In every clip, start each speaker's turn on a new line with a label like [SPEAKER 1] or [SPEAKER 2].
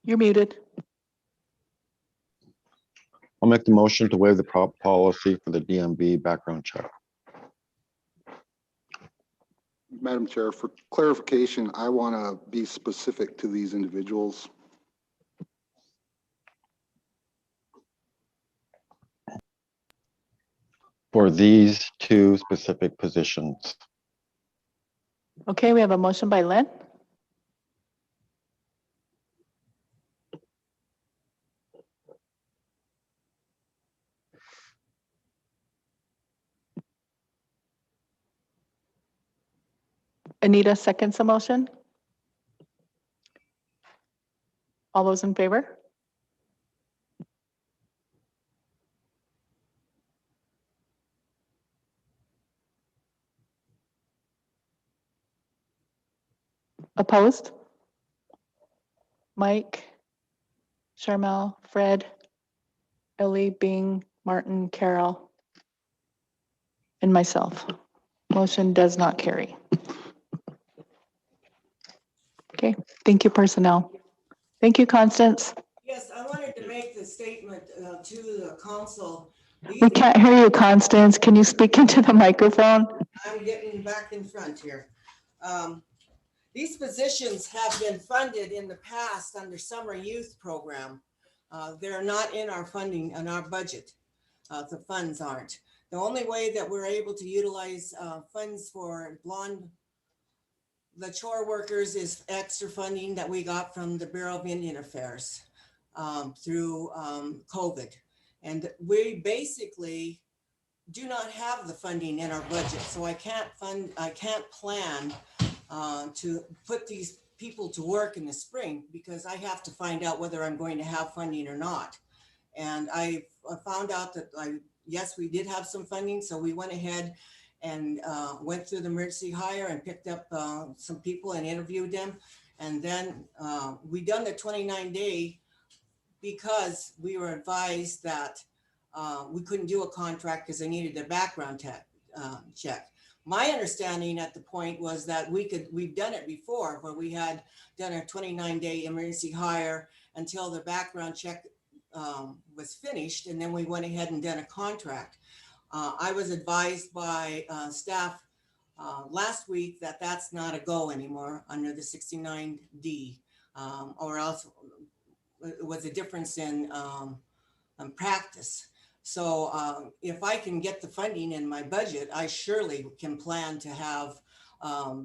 [SPEAKER 1] You're muted.
[SPEAKER 2] I'll make the motion to waive the policy for the DMV background check.
[SPEAKER 3] Madam Chair, for clarification, I want to be specific to these individuals.
[SPEAKER 2] For these two specific positions.
[SPEAKER 1] Okay, we have a motion by Lynn. Anita seconds the motion. All those in favor? Opposed? Mike, Sharmel, Fred, Ellie, Bing, Martin, Carol, and myself. Motion does not carry. Okay, thank you, personnel. Thank you, Constance.
[SPEAKER 4] Yes, I wanted to make the statement to the council.
[SPEAKER 1] We can't hear you, Constance. Can you speak into the microphone?
[SPEAKER 4] I'm getting back in front here. These positions have been funded in the past under summer youth program. They're not in our funding and our budget. The funds aren't. The only way that we're able to utilize funds for the chore workers is extra funding that we got from the Bureau of Indian Affairs through COVID. And we basically do not have the funding in our budget. So I can't plan to put these people to work in the spring because I have to find out whether I'm going to have funding or not. And I found out that yes, we did have some funding. So we went ahead and went through the emergency hire and picked up some people and interviewed them. And then we done the 29-day because we were advised that we couldn't do a contract because they needed a background check. My understanding at the point was that we've done it before where we had done a 29-day emergency hire until the background check was finished. And then we went ahead and done a contract. I was advised by staff last week that that's not a go anymore under the 69D, or else it was a difference in practice. So if I can get the funding in my budget, I surely can plan to have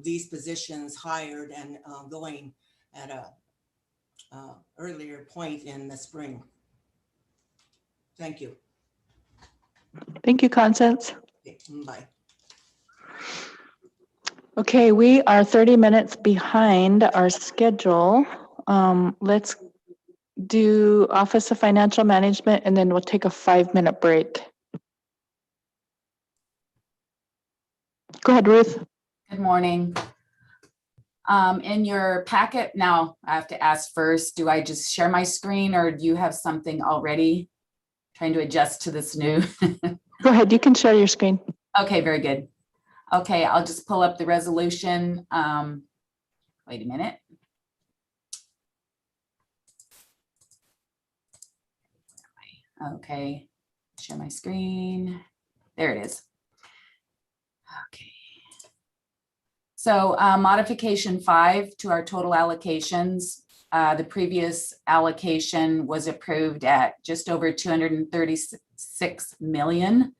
[SPEAKER 4] these positions hired and going at a earlier point in the spring. Thank you.
[SPEAKER 1] Thank you, Constance.
[SPEAKER 4] Okay, bye.
[SPEAKER 1] Okay, we are 30 minutes behind our schedule. Let's do Office of Financial Management and then we'll take a 5-minute break. Go ahead, Ruth.
[SPEAKER 5] Good morning. In your packet, now I have to ask first, do I just share my screen or do you have something already? Trying to adjust to this new.
[SPEAKER 1] Go ahead, you can share your screen.
[SPEAKER 5] Okay, very good. Okay, I'll just pull up the resolution. Wait a minute. Okay, share my screen. There it is. Okay. So modification 5 to our total allocations. The previous allocation was approved at just over 236 million.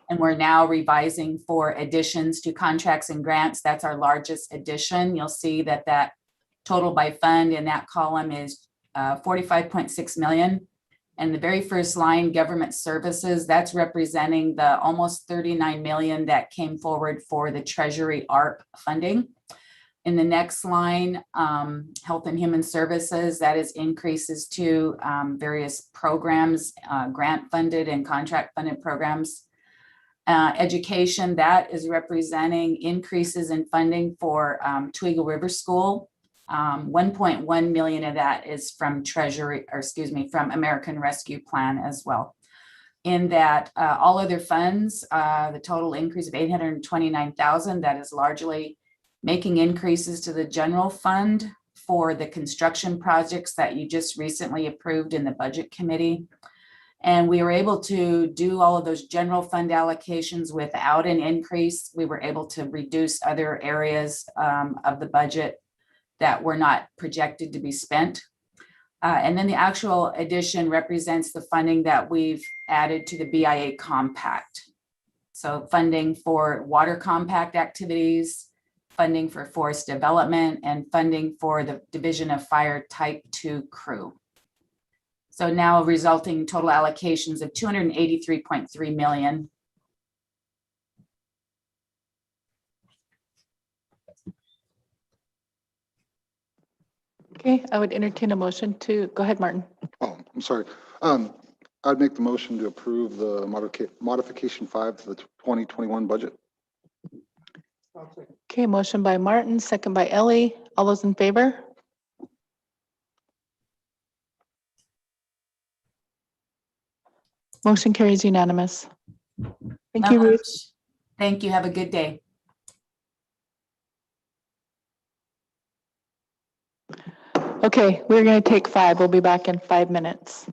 [SPEAKER 5] And we're now revising for additions to contracts and grants. That's our largest addition. You'll see that that total by fund in that column is 45.6 million. And the very first line, government services, that's representing the almost 39 million that came forward for the Treasury ARP funding. In the next line, health and human services, that is increases to various programs, grant funded and contract funded programs. Education, that is representing increases in funding for Twiga River School. 1.1 million of that is from Treasury, or excuse me, from American Rescue Plan as well. In that all other funds, the total increase of 829,000, that is largely making increases to the general fund for the construction projects that you just recently approved in the Budget Committee. And we were able to do all of those general fund allocations without an increase. We were able to reduce other areas of the budget that were not projected to be spent. And then the actual addition represents the funding that we've added to the BIA compact. So funding for water compact activities, funding for forest development, and funding for the Division of Fire Type 2 crew. So now resulting total allocations of 283.3 million.
[SPEAKER 1] Okay, I would entertain a motion to, go ahead, Martin.
[SPEAKER 3] Oh, I'm sorry. I'd make the motion to approve the modification 5 to the 2021 budget.
[SPEAKER 1] Okay, motion by Martin, second by Ellie. All those in favor? Motion carries unanimous. Thank you, Ruth.
[SPEAKER 5] Thank you. Have a good day.
[SPEAKER 1] Okay, we're going to take 5. We'll be back in 5 minutes.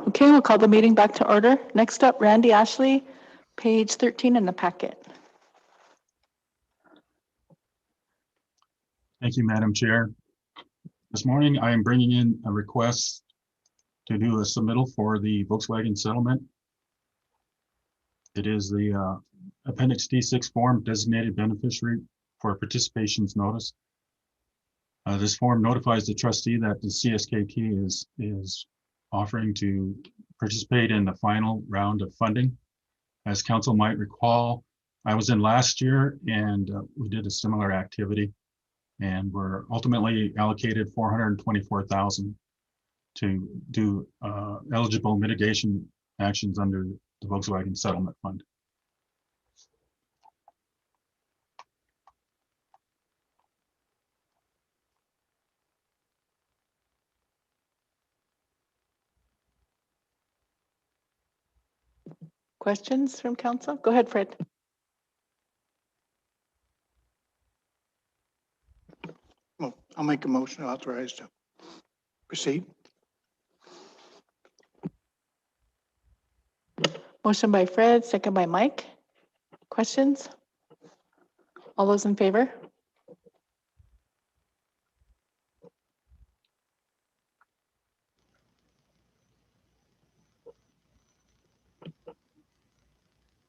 [SPEAKER 1] Okay, we'll call the meeting back to order. Next up, Randy Ashley, page 13 in the packet.
[SPEAKER 6] Thank you, Madam Chair. This morning, I am bringing in a request to do a submittal for the Volkswagen settlement. It is the Appendix D6 form designated beneficiary for participations notice. This form notifies the trustee that the CSKT is offering to participate in the final round of funding. As council might recall, I was in last year and we did a similar activity, and we're ultimately allocated $424,000 to do eligible mitigation actions under the Volkswagen Settlement Fund.
[SPEAKER 1] Questions from council? Go ahead, Fred.
[SPEAKER 7] Well, I'll make a motion authorized to proceed.
[SPEAKER 1] Motion by Fred, second by Mike. Questions? All those in favor?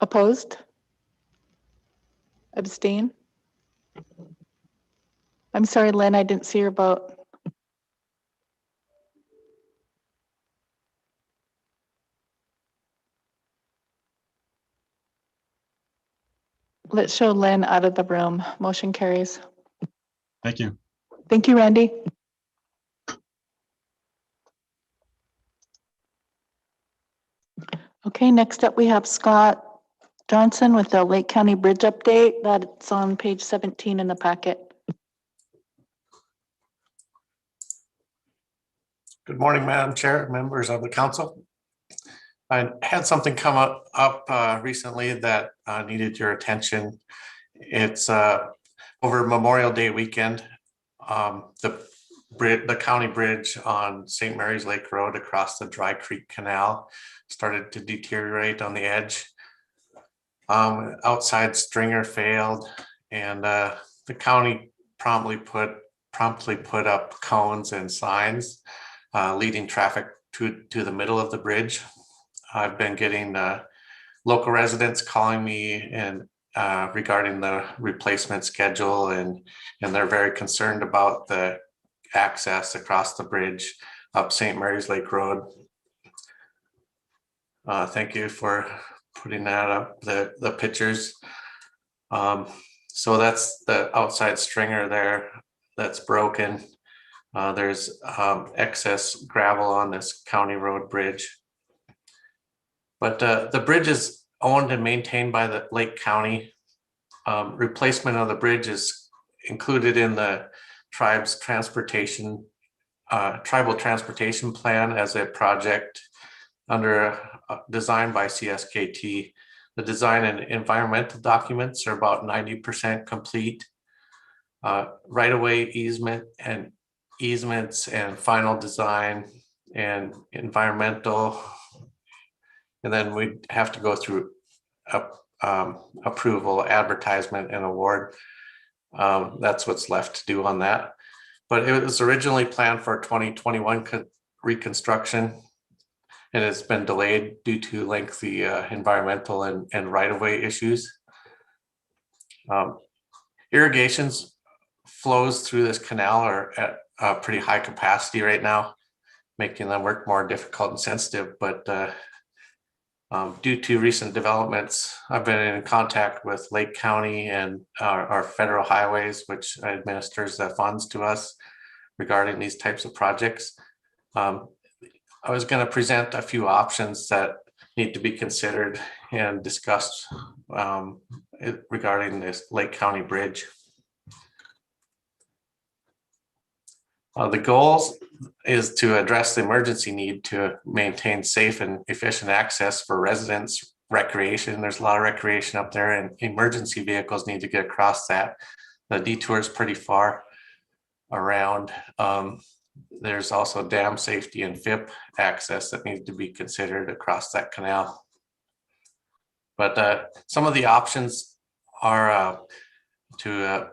[SPEAKER 1] Opposed? Abstain? I'm sorry, Lynn, I didn't see your vote. Let's show Lynn out of the room. Motion carries.
[SPEAKER 6] Thank you.
[SPEAKER 1] Thank you, Randy. Okay, next up we have Scott Johnson with the Lake County Bridge update. That's on page 17 in the packet.
[SPEAKER 8] Good morning, Madam Chair, members of the council. I had something come up recently that needed your attention. It's over Memorial Day weekend. The county bridge on St. Mary's Lake Road across the Dry Creek Canal started to deteriorate on the edge. Outside stringer failed, and the county promptly put up cones and signs leading traffic to the middle of the bridge. I've been getting local residents calling me and regarding the replacement schedule, and they're very concerned about the access across the bridge up St. Mary's Lake Road. Thank you for putting that up, the pictures. So that's the outside stringer there that's broken. There's excess gravel on this county road bridge. But the bridge is owned and maintained by the Lake County. Replacement of the bridge is included in the tribe's tribal transportation plan as a project under designed by CSKT. The design and environmental documents are about 90% complete. Right-of-way easements and final design and environmental, and then we have to go through approval, advertisement, and award. That's what's left to do on that. But it was originally planned for 2021 reconstruction, and it's been delayed due to lengthy environmental and right-of-way issues. Irrigations flows through this canal are at a pretty high capacity right now, making them work more difficult and sensitive. But due to recent developments, I've been in contact with Lake County and our federal highways, which administers the funds to us regarding these types of projects. I was going to present a few options that need to be considered and discussed regarding this Lake County bridge. The goal is to address the emergency need to maintain safe and efficient access for residents, recreation. There's a lot of recreation up there, and emergency vehicles need to get across that. The detour is pretty far around. there's also dam safety and FIP access that needs to be considered across that canal. But some of the options are to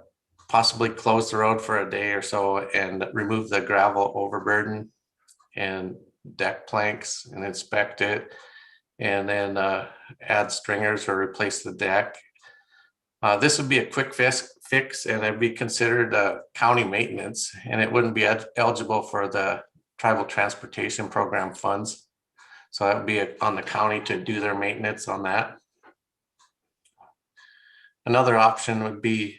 [SPEAKER 8] possibly close the road for a day or so and remove the gravel overburden and deck planks and inspect it, and then add stringers or replace the deck. This would be a quick fix, and it'd be considered county maintenance, and it wouldn't be eligible for the tribal transportation program funds. So that would be on the county to do their maintenance on that. Another option would be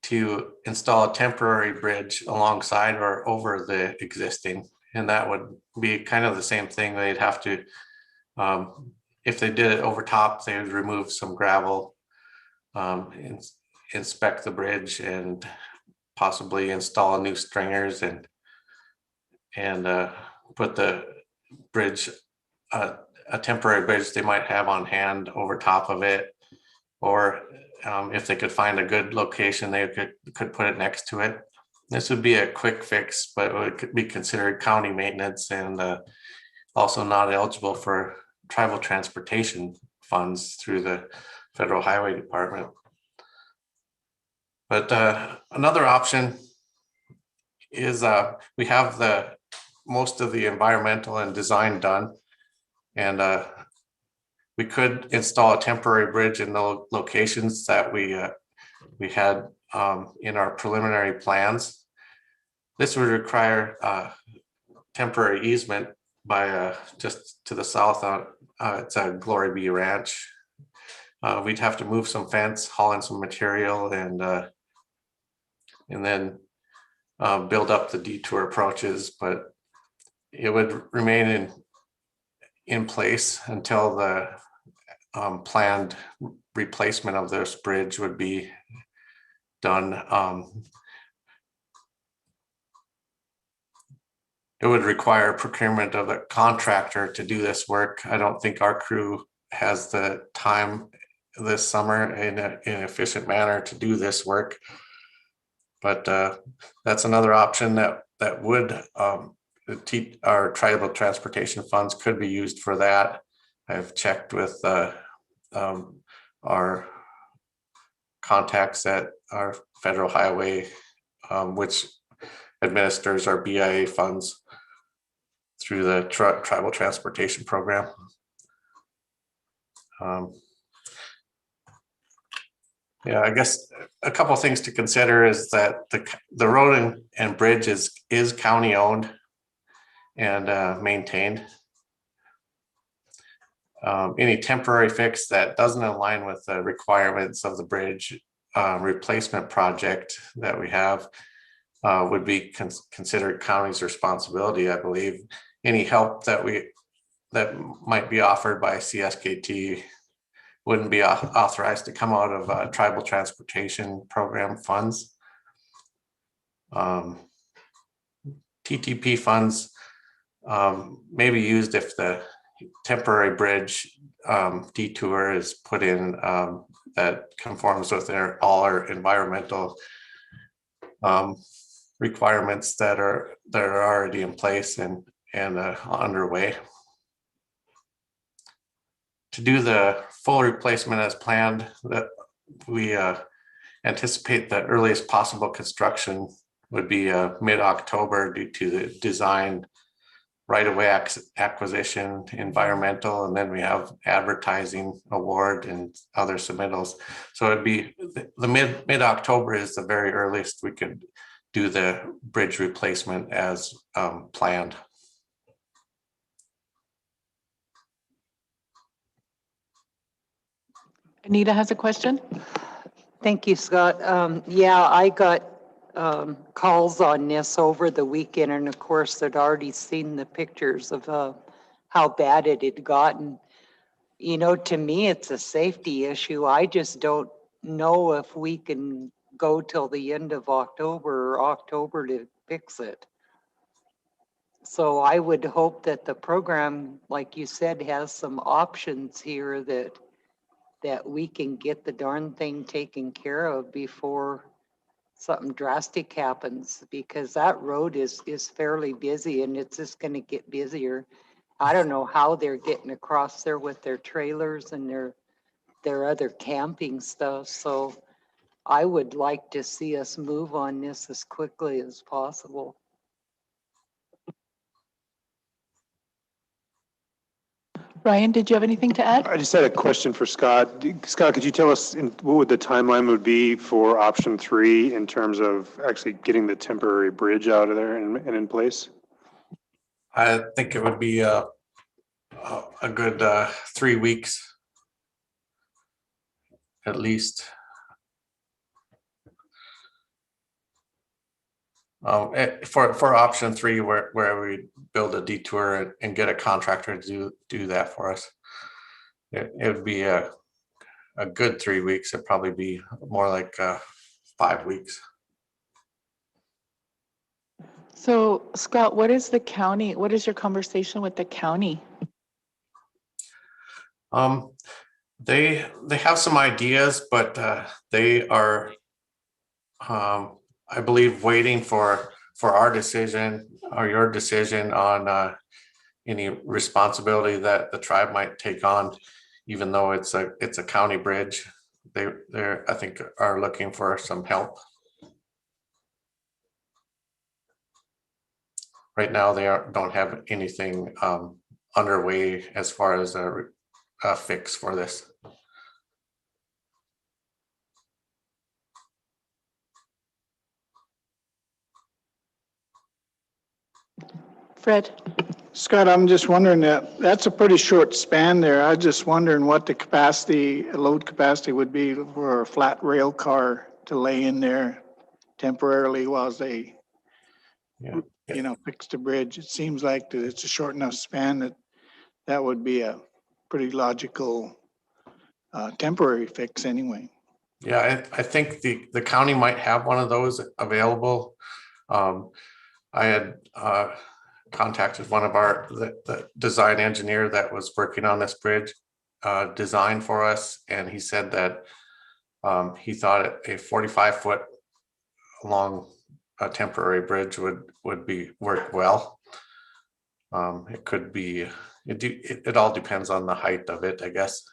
[SPEAKER 8] to install a temporary bridge alongside or over the existing, and that would be kind of the same thing. They'd have to, if they did it over top, they would remove some gravel, inspect the bridge, and possibly install new stringers and put the bridge, a temporary bridge they might have on hand over top of it, or if they could find a good location, they could put it next to it. This would be a quick fix, but it could be considered county maintenance and also not eligible for tribal transportation funds through the Federal Highway Department. But another option is we have most of the environmental and design done, and we could install a temporary bridge in the locations that we had in our preliminary plans. This would require temporary easement by just to the south on it's a Glory Bee Ranch. We'd have to move some fence, haul in some material, and then build up the detour approaches, but it would remain in place until the planned replacement of this bridge would be done. It would require procurement of a contractor to do this work. I don't think our crew has the time this summer in an efficient manner to do this work. But that's another option that would our tribal transportation funds could be used for that. I've checked with our contacts at our Federal Highway, which administers our BIA funds through the tribal transportation program. Yeah, I guess a couple of things to consider is that the road and bridge is county owned and maintained. Any temporary fix that doesn't align with the requirements of the bridge replacement project that we have would be considered county's responsibility, I believe. Any help that might be offered by CSKT wouldn't be authorized to come out of tribal transportation program funds. TTP funds may be used if the temporary bridge detour is put in that conforms with all our environmental requirements that are already in place and underway. To do the full replacement as planned, that we anticipate the earliest possible construction would be mid-October due to the design, right-of-way acquisition, environmental, and then we have advertising award and other submittals. So it'd be the mid-October is the very earliest we could do the bridge replacement as planned.
[SPEAKER 1] Anita has a question.
[SPEAKER 9] Thank you, Scott. Yeah, I got calls on this over the weekend, and of course, I'd already seen the pictures of how bad it had gotten. You know, to me, it's a safety issue. I just don't know if we can go till the end of October to fix it. So I would hope that the program, like you said, has some options here that we can get the darn thing taken care of before something drastic happens, because that road is fairly busy and it's just gonna get busier. I don't know how they're getting across there with their trailers and their other camping stuff, so I would like to see us move on this as quickly as possible.
[SPEAKER 1] Ryan, did you have anything to add?
[SPEAKER 10] I just had a question for Scott. Scott, could you tell us what would the timeline would be for option 3 in terms of actually getting the temporary bridge out of there and in place?
[SPEAKER 8] I think it would be a good 3 weeks at least. For option 3, where we build a detour and get a contractor to do that for us, it would be a good 3 weeks. It'd probably be more like 5 weeks.
[SPEAKER 1] So Scott, what is your conversation with the county?
[SPEAKER 8] They have some ideas, but they are, I believe, waiting for our decision or your decision on any responsibility that the tribe might take on, even though it's a county bridge. They're I think are looking for some help. Right now, they don't have anything underway as far as a fix for this.
[SPEAKER 1] Fred?
[SPEAKER 7] Scott, I'm just wondering that's a pretty short span there. I was just wondering what the load capacity would be for a flat rail car to lay in there temporarily while they,
[SPEAKER 8] Yeah.
[SPEAKER 7] fix the bridge. It seems like that it's a short enough span that would be a pretty logical temporary fix anyway.
[SPEAKER 8] Yeah, I think the county might have one of those available. I had contacted one of the design engineer that was working on this bridge design for us, and he said that he thought a 45-foot long temporary bridge would be work well. It could be. It all depends on the height of it, I guess.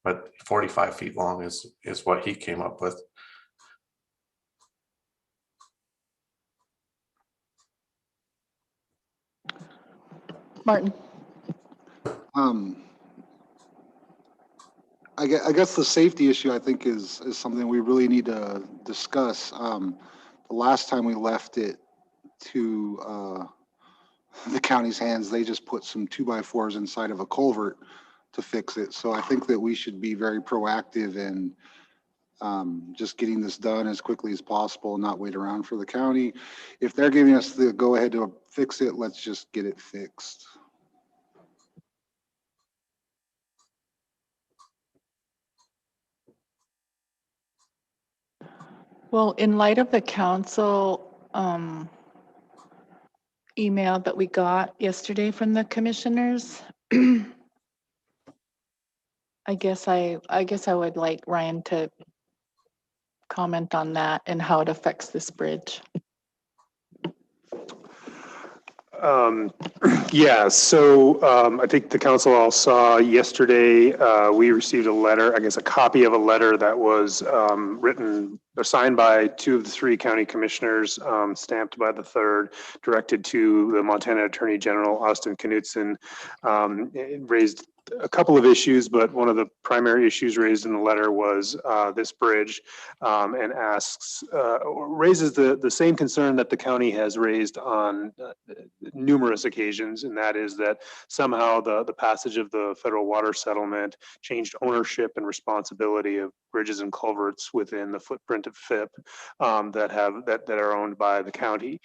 [SPEAKER 8] But 45 feet long is what he came up with.
[SPEAKER 1] Martin?
[SPEAKER 3] I guess the safety issue, I think, is something we really need to discuss. The last time we left it to the county's hands, they just put some 2x4s inside of a culvert to fix it. So I think that we should be very proactive in just getting this done as quickly as possible and not wait around for the county. If they're giving us the go ahead to fix it, let's just get it fixed.
[SPEAKER 1] Well, in light of the council email that we got yesterday from the commissioners, I guess I would like Ryan to comment on that and how it affects this bridge.
[SPEAKER 10] Yeah, so I think the council all saw yesterday, we received a letter, I guess a copy of a letter that was written or signed by 2 of the 3 county commissioners, stamped by the 3rd, directed to the Montana Attorney General, Austin Knudsen. It raised a couple of issues, but one of the primary issues raised in the letter was this bridge, and raises the same concern that the county has raised on numerous occasions, and that is that somehow the passage of the federal water settlement changed ownership and responsibility of bridges and culverts within the footprint of FIP that are owned by the county.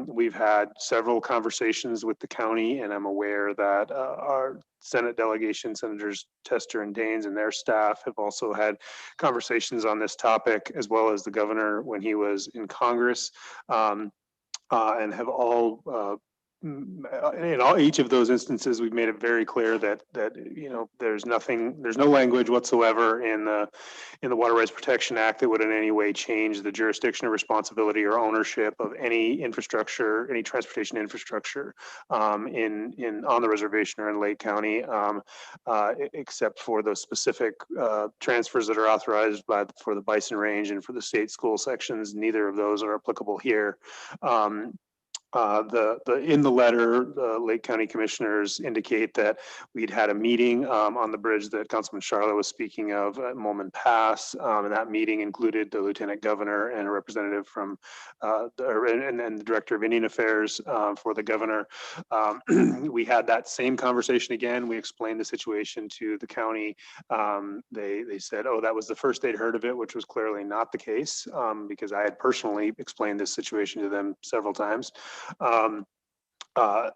[SPEAKER 10] We've had several conversations with the county, and I'm aware that our Senate delegation, Senators Tester and Daines and their staff have also had conversations on this topic, as well as the governor when he was in Congress, and have all in each of those instances, we've made it very clear that, there's no language whatsoever in the Water Rights Protection Act that would in any way change the jurisdiction or responsibility or ownership of any infrastructure, any transportation infrastructure on the reservation or in Lake County, except for those specific transfers that are authorized for the Bison Range and for the state school sections. Neither of those are applicable here. In the letter, the Lake County Commissioners indicate that we'd had a meeting on the bridge that Councilman Charlotte was speaking of at Mulman Pass, and that meeting included the Lieutenant Governor and a representative from and then the Director of Indian Affairs for the Governor. We had that same conversation again. We explained the situation to the county. They said, "Oh, that was the first they'd heard of it," which was clearly not the case, because I had personally explained this situation to them several times. But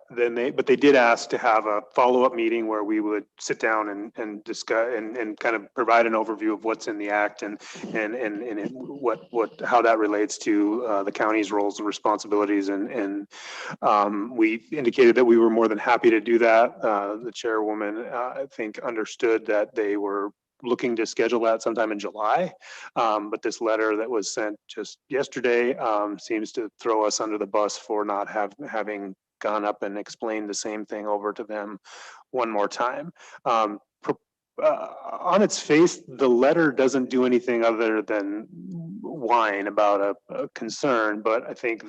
[SPEAKER 10] they did ask to have a follow-up meeting where we would sit down and discuss and kind of provide an overview of what's in the act and how that relates to the county's roles and responsibilities. And we indicated that we were more than happy to do that. The chairwoman, I think, understood that they were looking to schedule that sometime in July. But this letter that was sent just yesterday seems to throw us under the bus for not having gone up and explained the same thing over to them one more time. On its face, the letter doesn't do anything other than whine about a concern, but I think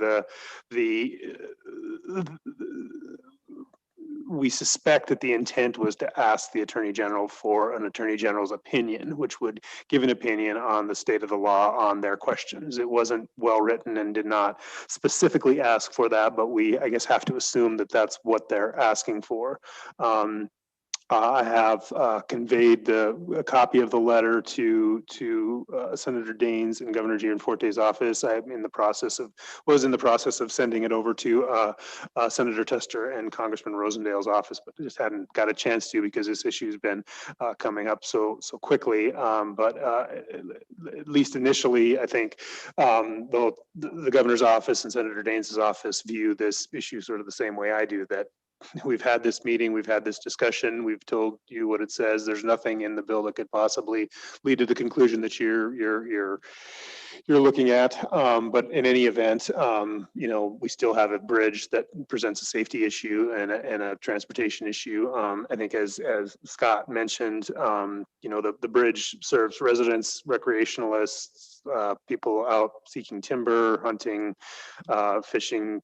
[SPEAKER 10] we suspect that the intent was to ask the Attorney General for an Attorney General's opinion, which would give an opinion on the state of the law on their questions. It wasn't well written and did not specifically ask for that, but we, I guess, have to assume that that's what they're asking for. I have conveyed a copy of the letter to Senator Daines and Governor Gianforte's office. Was in the process of sending it over to Senator Tester and Congressman Rosendale's office, but just hadn't got a chance to because this issue has been coming up so quickly. But at least initially, I think both the governor's office and Senator Daines' office view this issue sort of the same way I do, that we've had this meeting, we've had this discussion, we've told you what it says. There's nothing in the bill that could possibly lead to the conclusion that you're looking at. But in any event, we still have a bridge that presents a safety issue and a transportation issue. I think as Scott mentioned, the bridge serves residents, recreationalists, people out seeking timber, hunting, fishing,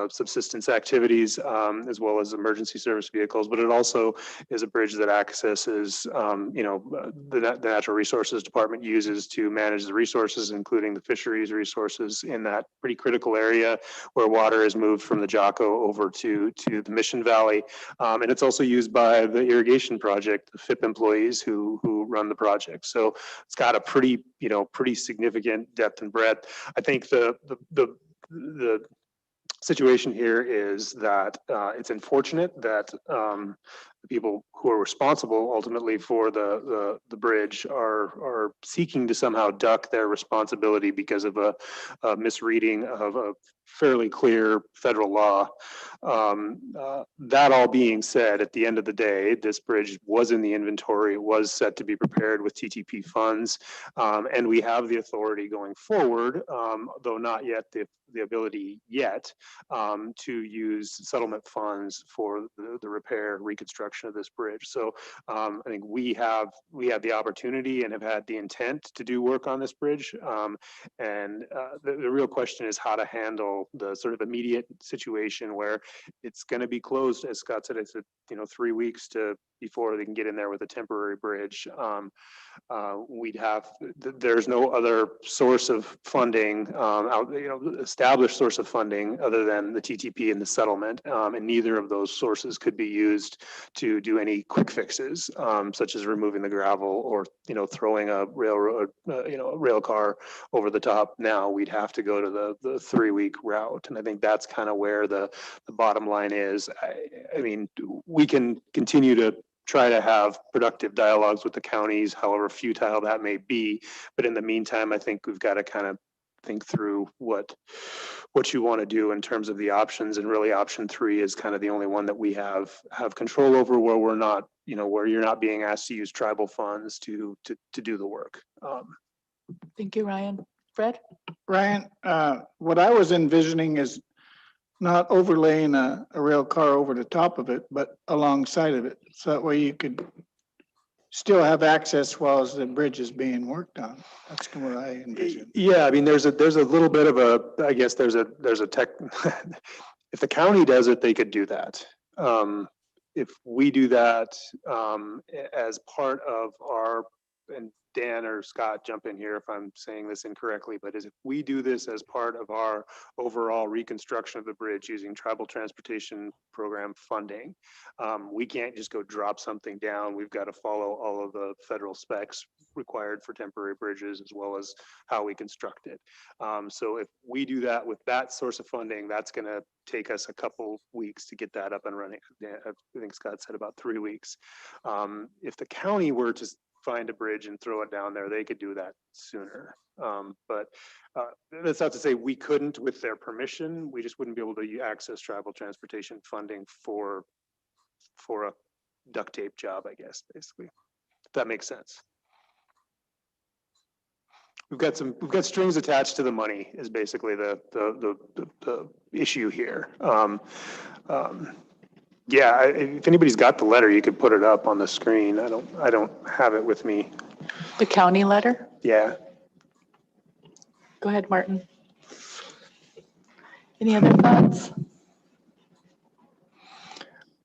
[SPEAKER 10] subsistence activities, as well as emergency service vehicles. But it also is a bridge that accesses, the Natural Resources Department uses to manage the resources, including the fisheries resources in that pretty critical area where water is moved from the Jocko over to the Mission Valley. And it's also used by the irrigation project, the FIP employees who run the project. So it's got a pretty significant depth and breadth. I think the situation here is that it's unfortunate that the people who are responsible ultimately for the bridge are seeking to somehow duck their responsibility because of a misreading of a fairly clear federal law. That all being said, at the end of the day, this bridge was in the inventory. It was set to be prepared with TTP funds, and we have the authority going forward, though not yet the ability yet, to use settlement funds for the repair, reconstruction of this bridge. So I think we have the opportunity and have had the intent to do work on this bridge. And the real question is how to handle the sort of immediate situation where it's going to be closed. As Scott said, it's 3 weeks before they can get in there with a temporary bridge. There's no other source of funding, established source of funding other than the TTP and the settlement. And neither of those sources could be used to do any quick fixes, such as removing the gravel or, throwing a railroad, a rail car over the top. Now we'd have to go to the 3-week route. And I think that's kind of where the bottom line is. I mean, we can continue to try to have productive dialogues with the counties, however futile that may be. But in the meantime, I think we've got to kind of think through what you want to do in terms of the options. And really option 3 is kind of the only one that we have control over, where we're not, where you're not being asked to use tribal funds to do the work.
[SPEAKER 1] Thank you, Ryan. Fred?
[SPEAKER 7] Ryan, what I was envisioning is not overlaying a rail car over the top of it, but alongside of it. So that way you could still have access while the bridge is being worked on. That's what I envision.
[SPEAKER 10] Yeah, I mean, there's a little bit of I guess there's a tech, if the county does it, they could do that. If we do that as part of our, and Dan or Scott, jump in here if I'm saying this incorrectly, but if we do this as part of our overall reconstruction of the bridge using tribal transportation program funding, we can't just go drop something down. We've got to follow all of the federal specs required for temporary bridges, as well as how we construct it. So if we do that with that source of funding, that's going to take us a couple weeks to get that up and running. I think Scott said about 3 weeks. If the county were to find a bridge and throw it down there, they could do that sooner. But that's not to say we couldn't with their permission. We just wouldn't be able to access tribal transportation funding for a duct tape job, I guess, basically. If that makes sense. We've got strings attached to the money is basically the issue here. Yeah, if anybody's got the letter, you could put it up on the screen. I don't have it with me.
[SPEAKER 1] The county letter?
[SPEAKER 10] Yeah.
[SPEAKER 1] Go ahead, Martin. Any other thoughts?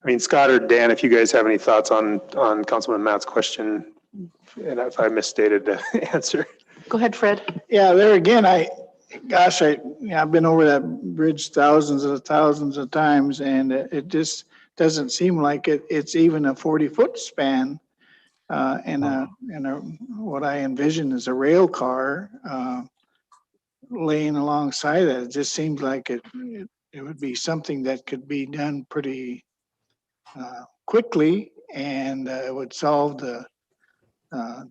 [SPEAKER 10] I mean, Scott or Dan, if you guys have any thoughts on Councilman Matt's question, and if I misstated the answer.
[SPEAKER 1] Go ahead, Fred.
[SPEAKER 7] Yeah, there again, I've been over that bridge thousands of times, and it just doesn't seem like it's even a 40-foot span. And what I envision is a rail car laying alongside it. It just seems like it would be something that could be done pretty quickly, and it would solve the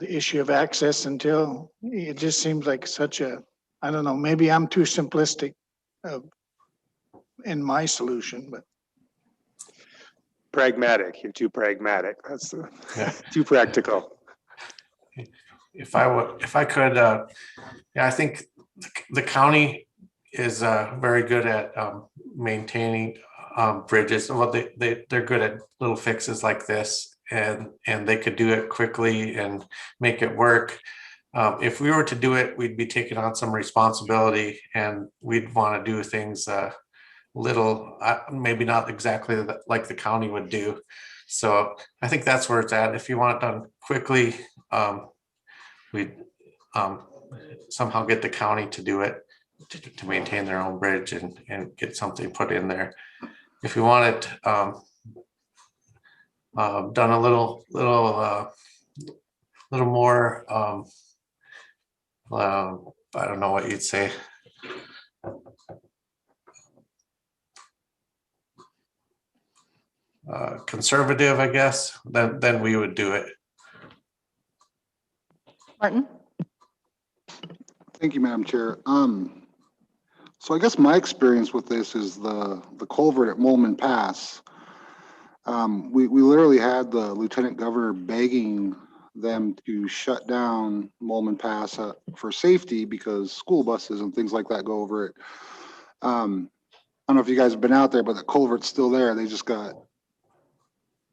[SPEAKER 7] issue of access. Until it just seems like such a, I don't know, maybe I'm too simplistic in my solution, but.
[SPEAKER 10] Pragmatic, you're too pragmatic. That's too practical.
[SPEAKER 8] If I could, yeah, I think the county is very good at maintaining bridges. Well, they're good at little fixes like this, and they could do it quickly and make it work. If we were to do it, we'd be taking on some responsibility, and we'd want to do things maybe not exactly like the county would do. So I think that's where it's at. If you want it done quickly, we'd somehow get the county to do it, to maintain their own bridge and get something put in there. If you want it done a little more, I don't know what you'd say. Conservative, I guess, then we would do it.
[SPEAKER 1] Martin?
[SPEAKER 3] Thank you, Madam Chair. So I guess my experience with this is the culvert at Molman Pass. We literally had the Lieutenant Governor begging them to shut down Molman Pass for safety because school buses and things like that go over it. I don't know if you guys have been out there, but the culvert's still there. They just got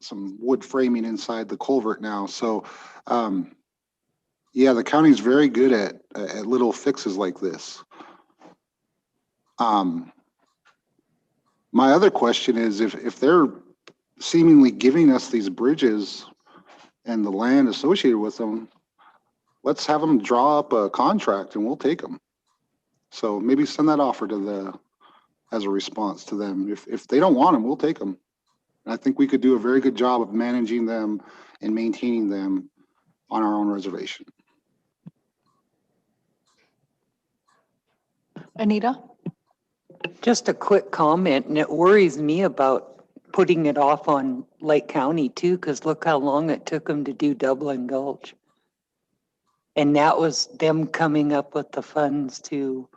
[SPEAKER 3] some wood framing inside the culvert now. So yeah, the county's very good at little fixes like this. My other question is, if they're seemingly giving us these bridges and the land associated with them, let's have them draw up a contract and we'll take them. So maybe send that offer to as a response to them. If they don't want them, we'll take them. And I think we could do a very good job of managing them and maintaining them on our own reservation.
[SPEAKER 1] Anita?
[SPEAKER 9] Just a quick comment, and it worries me about putting it off on Lake County too, because look how long it took them to do Dublin Gulch. And that was them coming up with the funds to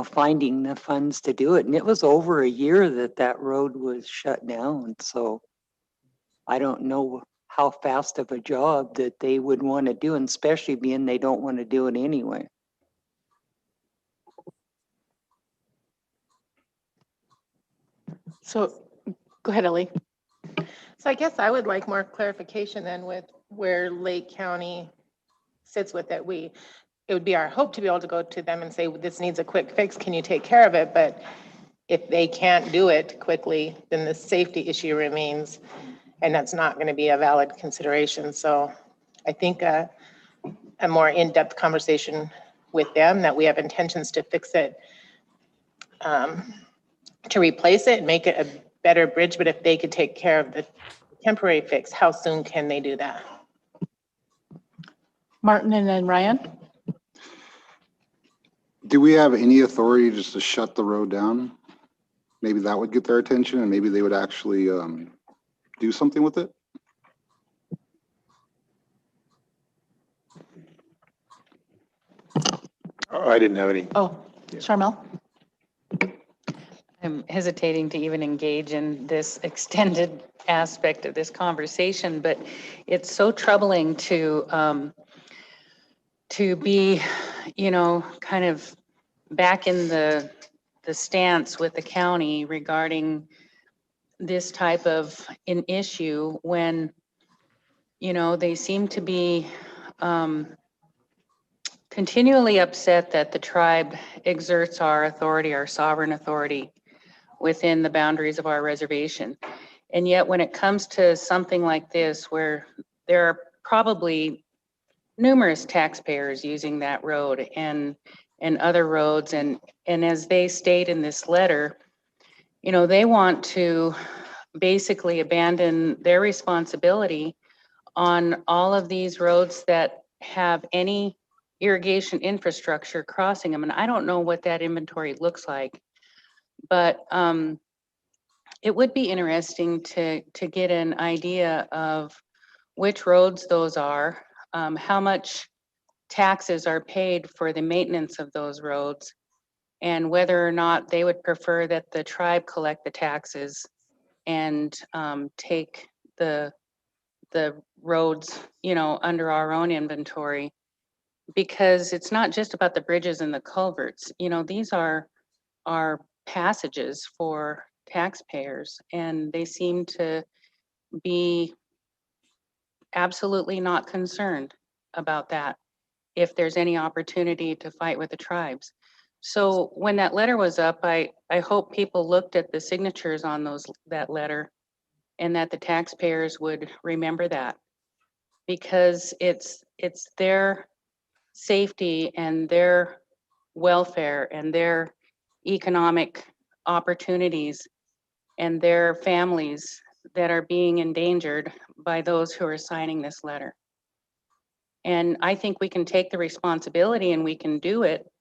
[SPEAKER 9] finding the funds to do it. And it was over a year that that road was shut down. So I don't know how fast of a job that they would want to do, and especially being they don't want to do it anyway.
[SPEAKER 1] So, go ahead, Ellie.
[SPEAKER 11] So I guess I would like more clarification then with where Lake County sits with it. It would be our hope to be able to go to them and say, this needs a quick fix, can you take care of it? But if they can't do it quickly, then the safety issue remains, and that's not going to be a valid consideration. So I think a more in-depth conversation with them that we have intentions to fix it, to replace it and make it a better bridge. But if they could take care of the temporary fix, how soon can they do that?
[SPEAKER 1] Martin and then Ryan.
[SPEAKER 3] Do we have any authority just to shut the road down? Maybe that would get their attention and maybe they would actually do something with it.
[SPEAKER 10] I didn't have any.
[SPEAKER 1] Oh, Charmel.
[SPEAKER 12] I'm hesitating to even engage in this extended aspect of this conversation, but it's so troubling to be, kind of back in the stance with the county regarding this type of an issue when, they seem to be continually upset that the tribe exerts our authority, our sovereign authority within the boundaries of our reservation. And yet when it comes to something like this, where there are probably numerous taxpayers using that road and other roads, and as they state in this letter, they want to basically abandon their responsibility on all of these roads that have any irrigation infrastructure crossing them. And I don't know what that inventory looks like, but it would be interesting to get an idea of which roads those are, how much taxes are paid for the maintenance of those roads, and whether or not they would prefer that the tribe collect the taxes and take the roads, under our own inventory. Because it's not just about the bridges and the culverts, these are passages for taxpayers, and they seem to be absolutely not concerned about that if there's any opportunity to fight with the tribes. So when that letter was up, I hope people looked at the signatures on that letter, and that the taxpayers would remember that, because it's their safety and their welfare and their economic opportunities and their families that are being endangered by those who are signing this letter. And I think we can take the responsibility and we can do it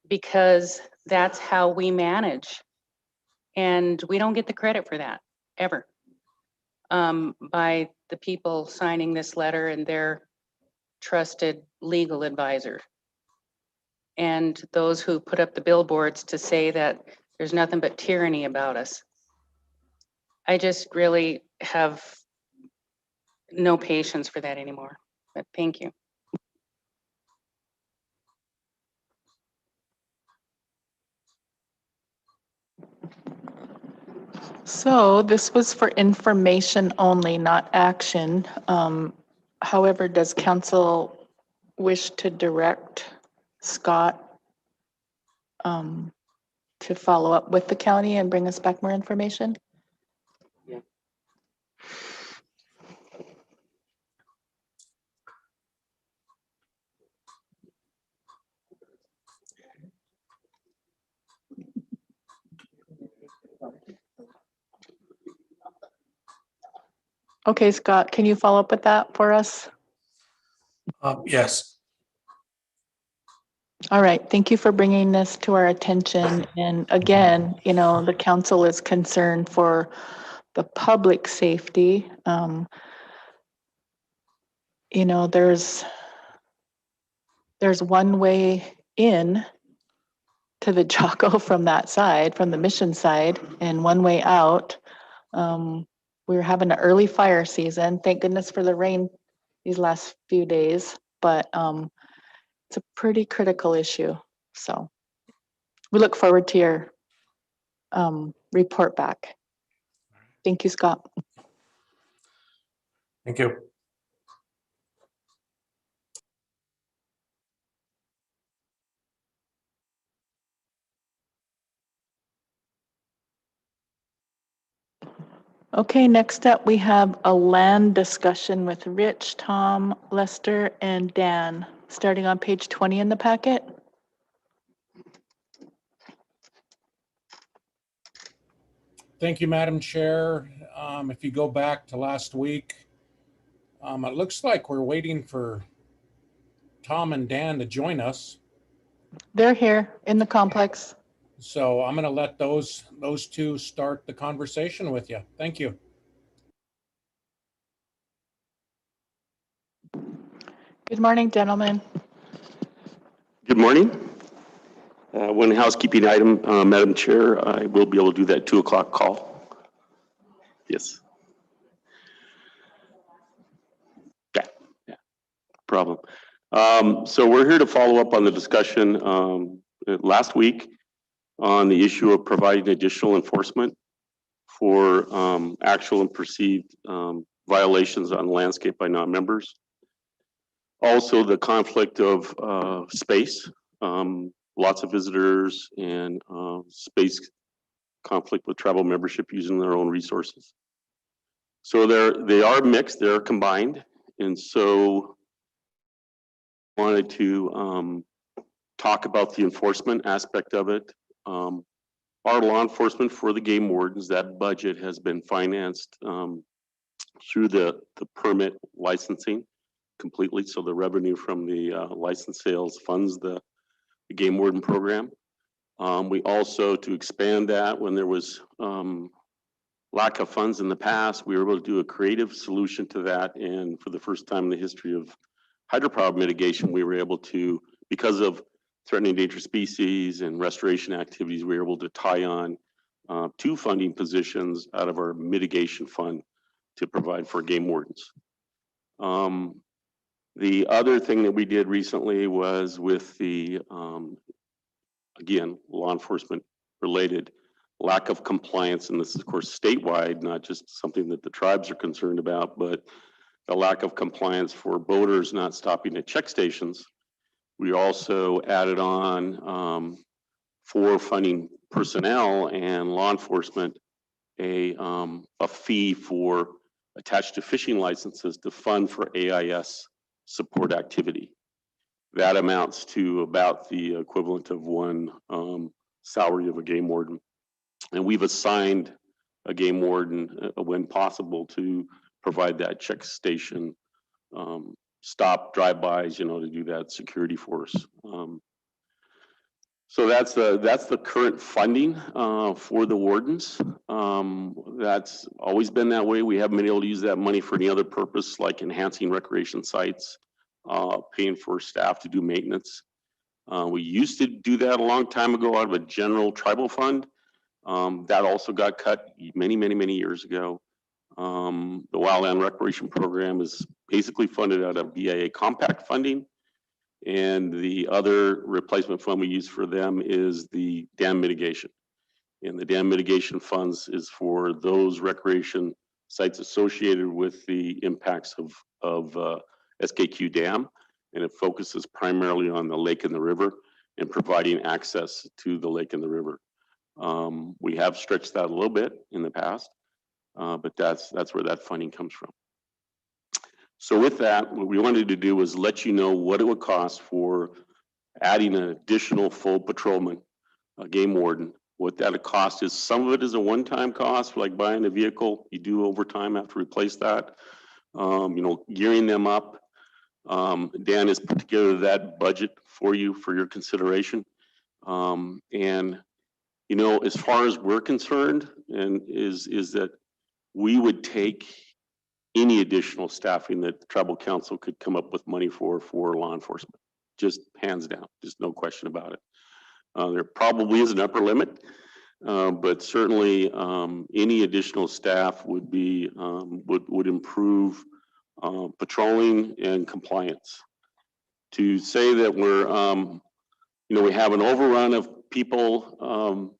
[SPEAKER 12] because that's how we manage. And we don't get the credit for that, ever, by the people signing this letter and their trusted legal advisor. And those who put up the billboards to say that there's nothing but tyranny about us. I just really have no patience for that anymore, but thank you.
[SPEAKER 1] So this was for information only, not action. However, does council wish to direct Scott to follow up with the county and bring us back more information?
[SPEAKER 9] Yeah.
[SPEAKER 1] Okay, Scott, can you follow up with that for us?
[SPEAKER 8] Yes.
[SPEAKER 1] All right, thank you for bringing this to our attention. And again, the council is concerned for the public safety. There's one way in to the Jocko from that side, from the Mission side, and one way out. We were having an early fire season. Thank goodness for the rain these last few days, but it's a pretty critical issue. So we look forward to your report back. Thank you, Scott.
[SPEAKER 8] Thank you.
[SPEAKER 1] Okay, next up, we have a land discussion with Rich, Tom, Lester, and Dan, starting on page 20 in the packet.
[SPEAKER 13] Thank you, Madam Chair. If you go back to last week, it looks like we're waiting for Tom and Dan to join us.
[SPEAKER 1] They're here in the complex.
[SPEAKER 13] So I'm going to let those two start the conversation with you. Thank you.
[SPEAKER 1] Good morning, gentlemen.
[SPEAKER 14] Good morning. One housekeeping item, Madam Chair, I will be able to do that 2 o'clock call. Yes. Yeah, problem. So we're here to follow up on the discussion last week on the issue of providing additional enforcement for actual and perceived violations on landscape by non-members. Also, the conflict of space, lots of visitors, and space conflict with tribal membership using their own resources. So they are mixed, they're combined, and so wanted to talk about the enforcement aspect of it. Our law enforcement for the game wardens, that budget has been financed through the permit licensing completely. So the revenue from the license sales funds the game warden program. We also, to expand that, when there was lack of funds in the past, we were able to do a creative solution to that. And for the first time in the history of hydropower mitigation, we were able to, because of threatening endangered species and restoration activities, we were able to tie on 2 funding positions out of our mitigation fund to provide for game wardens. The other thing that we did recently was with the, again, law enforcement related lack of compliance, and this is of course statewide, not just something that the tribes are concerned about, but the lack of compliance for boaters not stopping at check stations. We also added on for funding personnel and law enforcement a fee for attached to fishing licenses to fund for AIS support activity. That amounts to about the equivalent of 1 salary of a game warden. And we've assigned a game warden when possible to provide that check station stop drive-bys, to do that security for us. So that's the current funding for the wardens. That's always been that way. We haven't been able to use that money for any other purpose, like enhancing recreation sites, paying for staff to do maintenance. We used to do that a long time ago out of a general tribal fund. That also got cut many years ago. The Wildland Recreation Program is basically funded out of BIA compact funding. And the other replacement fund we use for them is the dam mitigation. And the dam mitigation funds is for those recreation sites associated with the impacts of SKQ Dam. And it focuses primarily on the lake and the river and providing access to the lake and the river. We have stretched that a little bit in the past, but that's where that funding comes from. So with that, what we wanted to do was let you know what it would cost for adding an additional full patrolman, a game warden. What that cost is, some of it is a one-time cost, like buying a vehicle. You do overtime, have to replace that. Gearing them up. Dan has put together that budget for you for your consideration. And as far as we're concerned, and is that we would take any additional staffing that the tribal council could come up with money for law enforcement, just hands down, just no question about it. There probably is an upper limit, but certainly any additional staff would be would improve patrolling and compliance. To say that we're you know, we have an overrun of people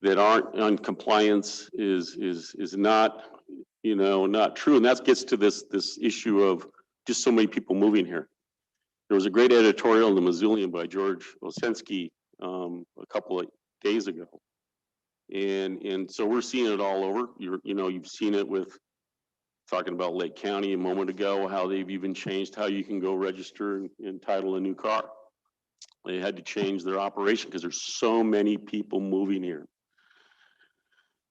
[SPEAKER 14] that aren't on compliance is not, you know, not true, and that gets to this issue of just so many people moving here. There was a great editorial in the Missoulian by George Osensky a couple of days ago. And so we're seeing it all over. You know, you've seen it with talking about Lake County a moment ago, how they've even changed how you can go register and title a new car. They had to change their operation because there's so many people moving here.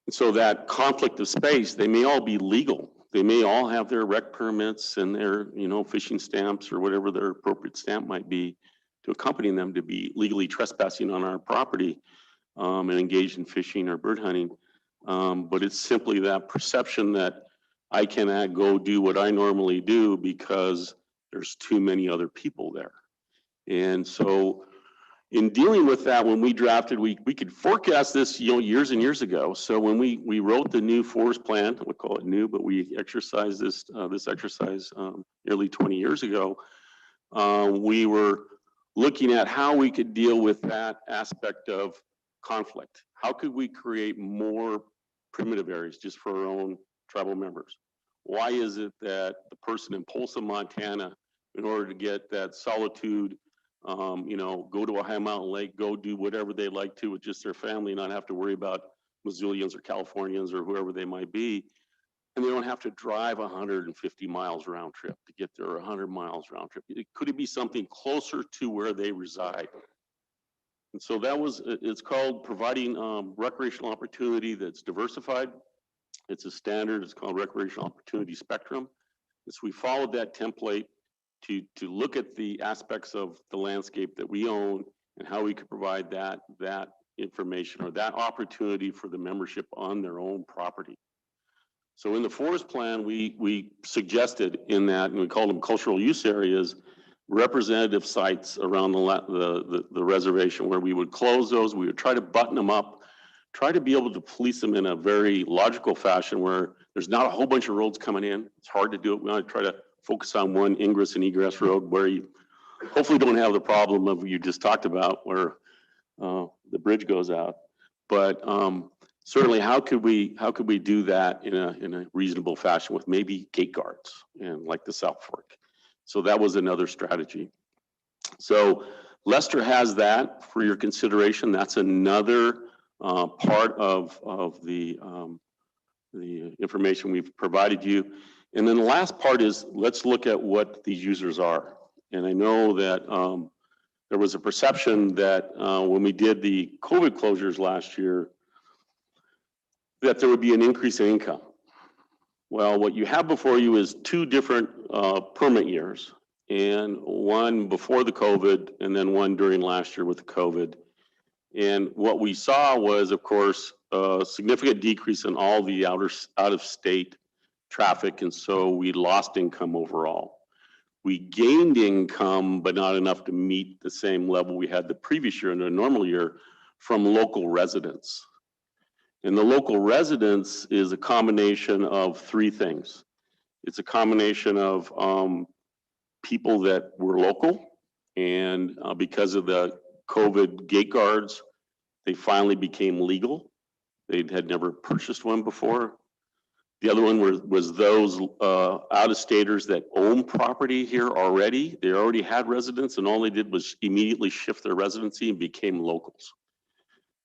[SPEAKER 14] And so that conflict of space, they may all be legal. They may all have their rec permits and their, you know, fishing stamps or whatever their appropriate stamp might be to accompany them to be legally trespassing on our property and engaged in fishing or bird hunting. But it's simply that perception that I cannot go do what I normally do because there's too many other people there. And so in dealing with that, when we drafted, we could forecast this, you know, years and years ago. So when we wrote the new forest plan, we call it new, but we exercised this exercise nearly 20 years ago. We were looking at how we could deal with that aspect of conflict. How could we create more primitive areas just for our own tribal members? Why is it that the person in Polson, Montana, in order to get that solitude, you know, go to a high mountain lake, go do whatever they like to with just their family, not have to worry about Missoulians or Californians or whoever they might be, and they don't have to drive 150 miles round trip to get there, or 100 miles round trip. Could it be something closer to where they reside? And so that was, it's called providing recreational opportunity that's diversified. It's a standard, it's called recreational opportunity spectrum. And so we followed that template to look at the aspects of the landscape that we own and how we could provide that information or that opportunity for the membership on their own property. So in the forest plan, we suggested in that, and we called them cultural use areas, representative sites around the reservation where we would close those. We would try to button them up, try to be able to police them in a very logical fashion where there's not a whole bunch of roads coming in. It's hard to do it. We want to try to focus on one ingress and egress road where you hopefully don't have the problem of you just talked about where the bridge goes out. But certainly, how could we do that in a reasonable fashion with maybe gate guards and like the South Fork? So that was another strategy. So Lester has that for your consideration. That's another part of the information we've provided you. And then the last part is, let's look at what these users are. And I know that there was a perception that when we did the COVID closures last year, that there would be an increase in income. Well, what you have before you is two different permit years, and one before the COVID and then one during last year with the COVID. And what we saw was, of course, a significant decrease in all the out-of-state traffic, and so we lost income overall. We gained income, but not enough to meet the same level we had the previous year in a normal year from local residents. And the local residents is a combination of three things. It's a combination of people that were local, and because of the COVID gate guards, they finally became legal. They had never purchased one before. The other one was those out-of-staters that own property here already. They already had residents, and all they did was immediately shift their residency and became locals.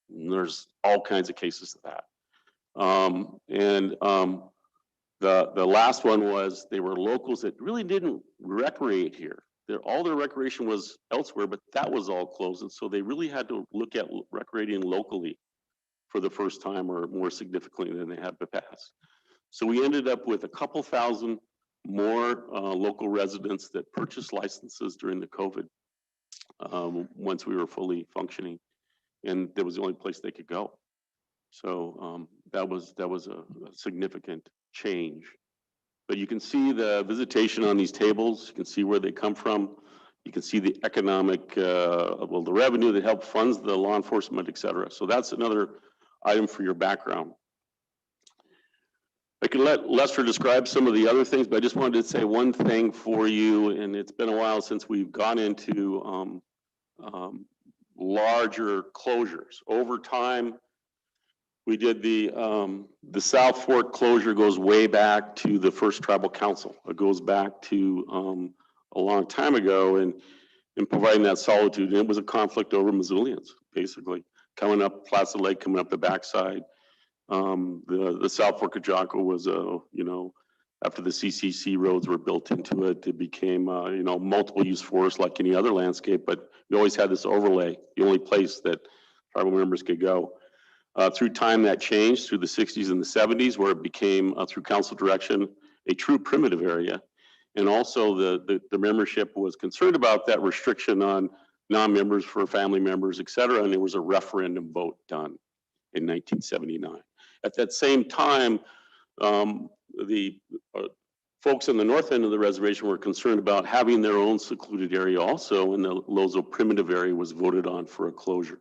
[SPEAKER 14] And there's all kinds of cases of that. The last one was they were locals that really didn't recreate here. All their recreation was elsewhere, but that was all closed. And so they really had to look at recreating locally for the first time, or more significantly than they had in the past. So we ended up with a couple thousand more local residents that purchased licenses during the COVID once we were fully functioning, and that was the only place they could go. So that was a significant change. But you can see the visitation on these tables. You can see where they come from. You can see the economic, well, the revenue that help funds the law enforcement, et cetera. So that's another item for your background. I can let Lester describe some of the other things, but I just wanted to say one thing for you, and it's been a while since we've gone into larger closures. Over time, we did the South Fork closure goes way back to the first tribal council. It goes back to a long time ago, and providing that solitude. And it was a conflict over Missoulians, basically, coming up Placid Lake, coming up the backside. The South Fork of Jocko was after the CCC roads were built into it, it became multiple use forest like any other landscape, but you always had this overlay, the only place that tribal members could go. Through time that changed through the 60s and the 70s, where it became through council direction a true primitive area. And also the membership was concerned about that restriction on non-members for family members, et cetera. And there was a referendum vote done in 1979. At that same time, the folks in the north end of the reservation were concerned about having their own secluded area also, and the Lozo primitive area was voted on for a closure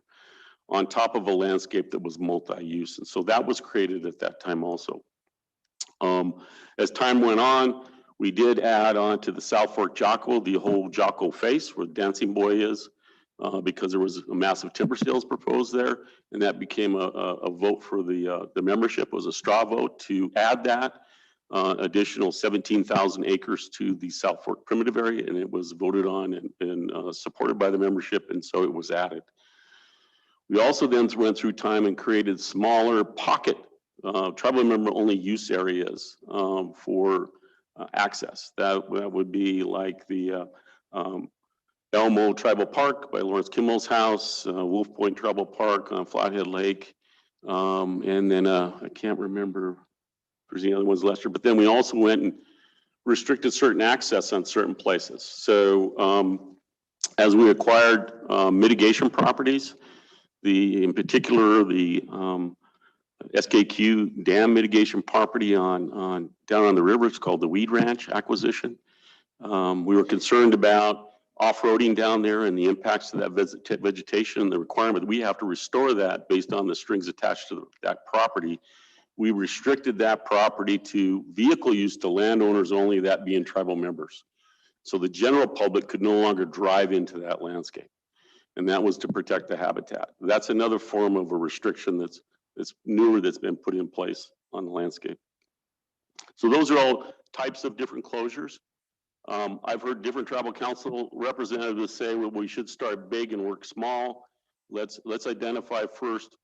[SPEAKER 14] on top of a landscape that was multi-use. And so that was created at that time also. As time went on, we did add on to the South Fork Jocko, the whole Jocko face where Dancing Boy is, because there was a massive timber sales proposed there, and that became a vote for the membership. It was a straw vote to add that additional 17,000 acres to the South Fork primitive area, and it was voted on and supported by the membership, and so it was added. We also then went through time and created smaller pocket tribal member only use areas for access. That would be like the Elmo Tribal Park by Lawrence Kimmel's house, Wolf Point Tribal Park on Flathead Lake, and then I can't remember if there's any other ones, Lester, but then we also went and restricted certain access on certain places. So as we acquired mitigation properties, in particular the SKQ dam mitigation property down on the river, it's called the Weed Ranch acquisition. We were concerned about off-roading down there and the impacts to that vegetation and the requirement that we have to restore that based on the strings attached to that property. We restricted that property to vehicle use to landowners only, that being tribal members. So the general public could no longer drive into that landscape. And that was to protect the habitat. That's another form of a restriction that's newer that's been put in place on the landscape. So those are all types of different closures. I've heard different tribal council representatives say, well, we should start big and work small. Let's identify first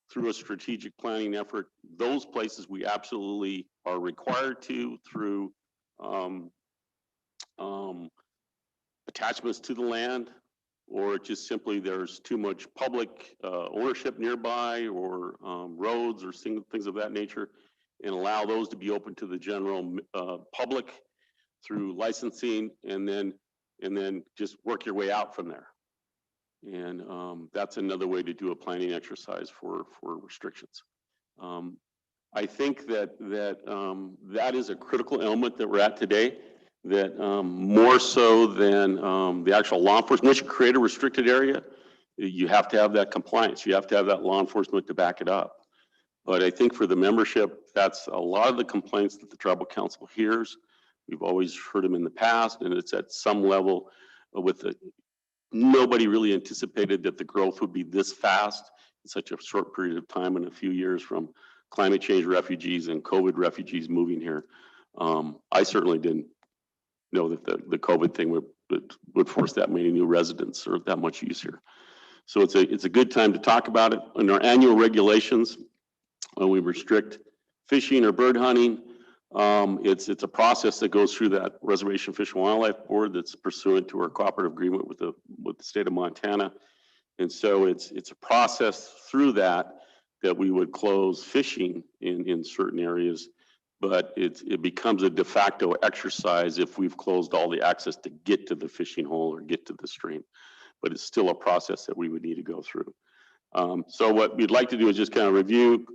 [SPEAKER 14] through a strategic planning effort those places we absolutely are required to through attachments to the land, or just simply there's too much public ownership nearby, or roads or things of that nature, and allow those to be open to the general public through licensing, and then just work your way out from there. And that's another way to do a planning exercise for restrictions. I think that is a critical element that we're at today, that more so than the actual law enforcement. Once you create a restricted area, you have to have that compliance. You have to have that law enforcement to back it up. But I think for the membership, that's a lot of the complaints that the tribal council hears. We've always heard them in the past, and it's at some level with nobody really anticipated that the growth would be this fast in such a short period of time, in a few years, from climate change refugees and COVID refugees moving here. I certainly didn't know that the COVID thing would force that many new residents or that much use here. So it's a good time to talk about it. In our annual regulations, when we restrict fishing or bird hunting, it's a process that goes through that Reservation Fish and Wildlife Board that's pursuant to our cooperative agreement with the state of Montana. And so it's a process through that we would close fishing in certain areas, but it becomes a de facto exercise if we've closed all the access to get to the fishing hole or get to the stream. But it's still a process that we would need to go through. So what we'd like to do is just kind of review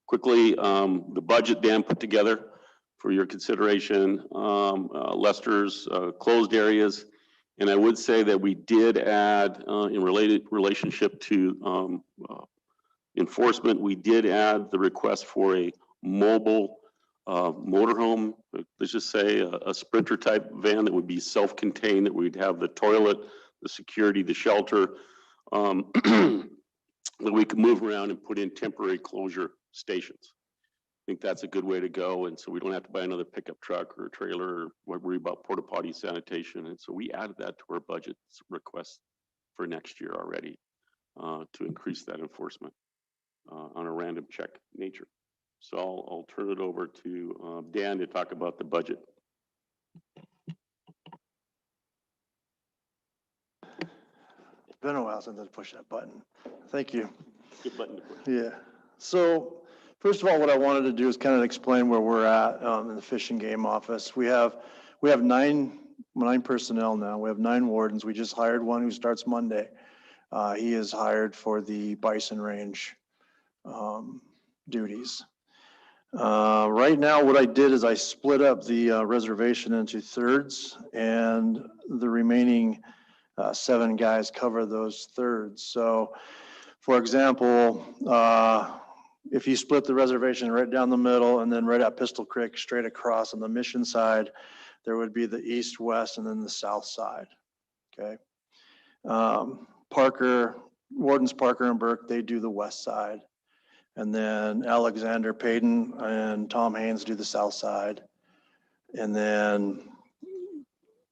[SPEAKER 14] quickly the budget Dan put together for your consideration, Lester's closed areas, And I would say that we did add, in relationship to enforcement, we did add the request for a mobile motorhome, let's just say a Sprinter type van that would be self-contained, that we'd have the toilet, the security, the shelter, that we could move around and put in temporary closure stations. I think that's a good way to go. And so we don't have to buy another pickup truck or a trailer or worry about porta potty sanitation. And so we added that to our budget request for next year already to increase that enforcement on a random check nature. So I'll turn it over to Dan to talk about the budget.
[SPEAKER 15] It's been a while since I pushed that button. Thank you.
[SPEAKER 14] Good button to push.
[SPEAKER 15] Yeah. So first of all, what I wanted to do is kind of explain where we're at in the Fish and Game office. We have nine personnel now. We have 9 wardens. We just hired one who starts Monday. He is hired for the bison range duties. Right now, what I did is I split up the reservation into thirds, and the remaining 7 guys cover those thirds. So, for example, if you split the reservation right down the middle and then right at Pistol Creek, straight across on the Mission side, there would be the east, west, and then the south side. Okay. Wardens Parker and Burke, they do the west side. And then Alexander Payton and Tom Haynes do the south side. And then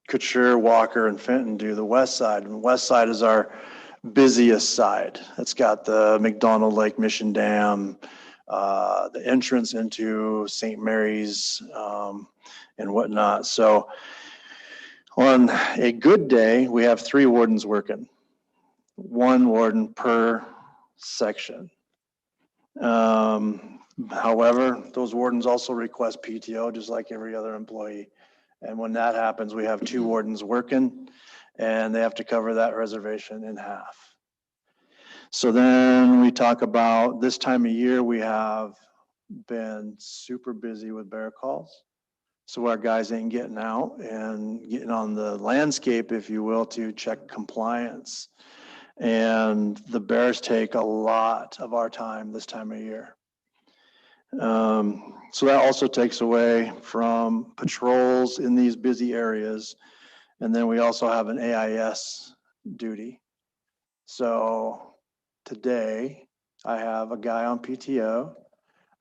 [SPEAKER 15] Couture, Walker, and Fenton do the west side. And the west side is our busiest side. It's got the McDonald Lake Mission Dam, the entrance into St. Mary's, and whatnot. So on a good day, we have 3 wardens working, 1 warden per section. However, those wardens also request PTO just like every other employee. And when that happens, we have 2 wardens working and they have to cover that reservation in half. So then we talk about this time of year, we have been super busy with bear calls. So our guys ain't getting out and getting on the landscape, if you will, to check compliance. And the bears take a lot of our time this time of year. So that also takes away from patrols in these busy areas. And then we also have an AIS duty. So today I have a guy on PTO.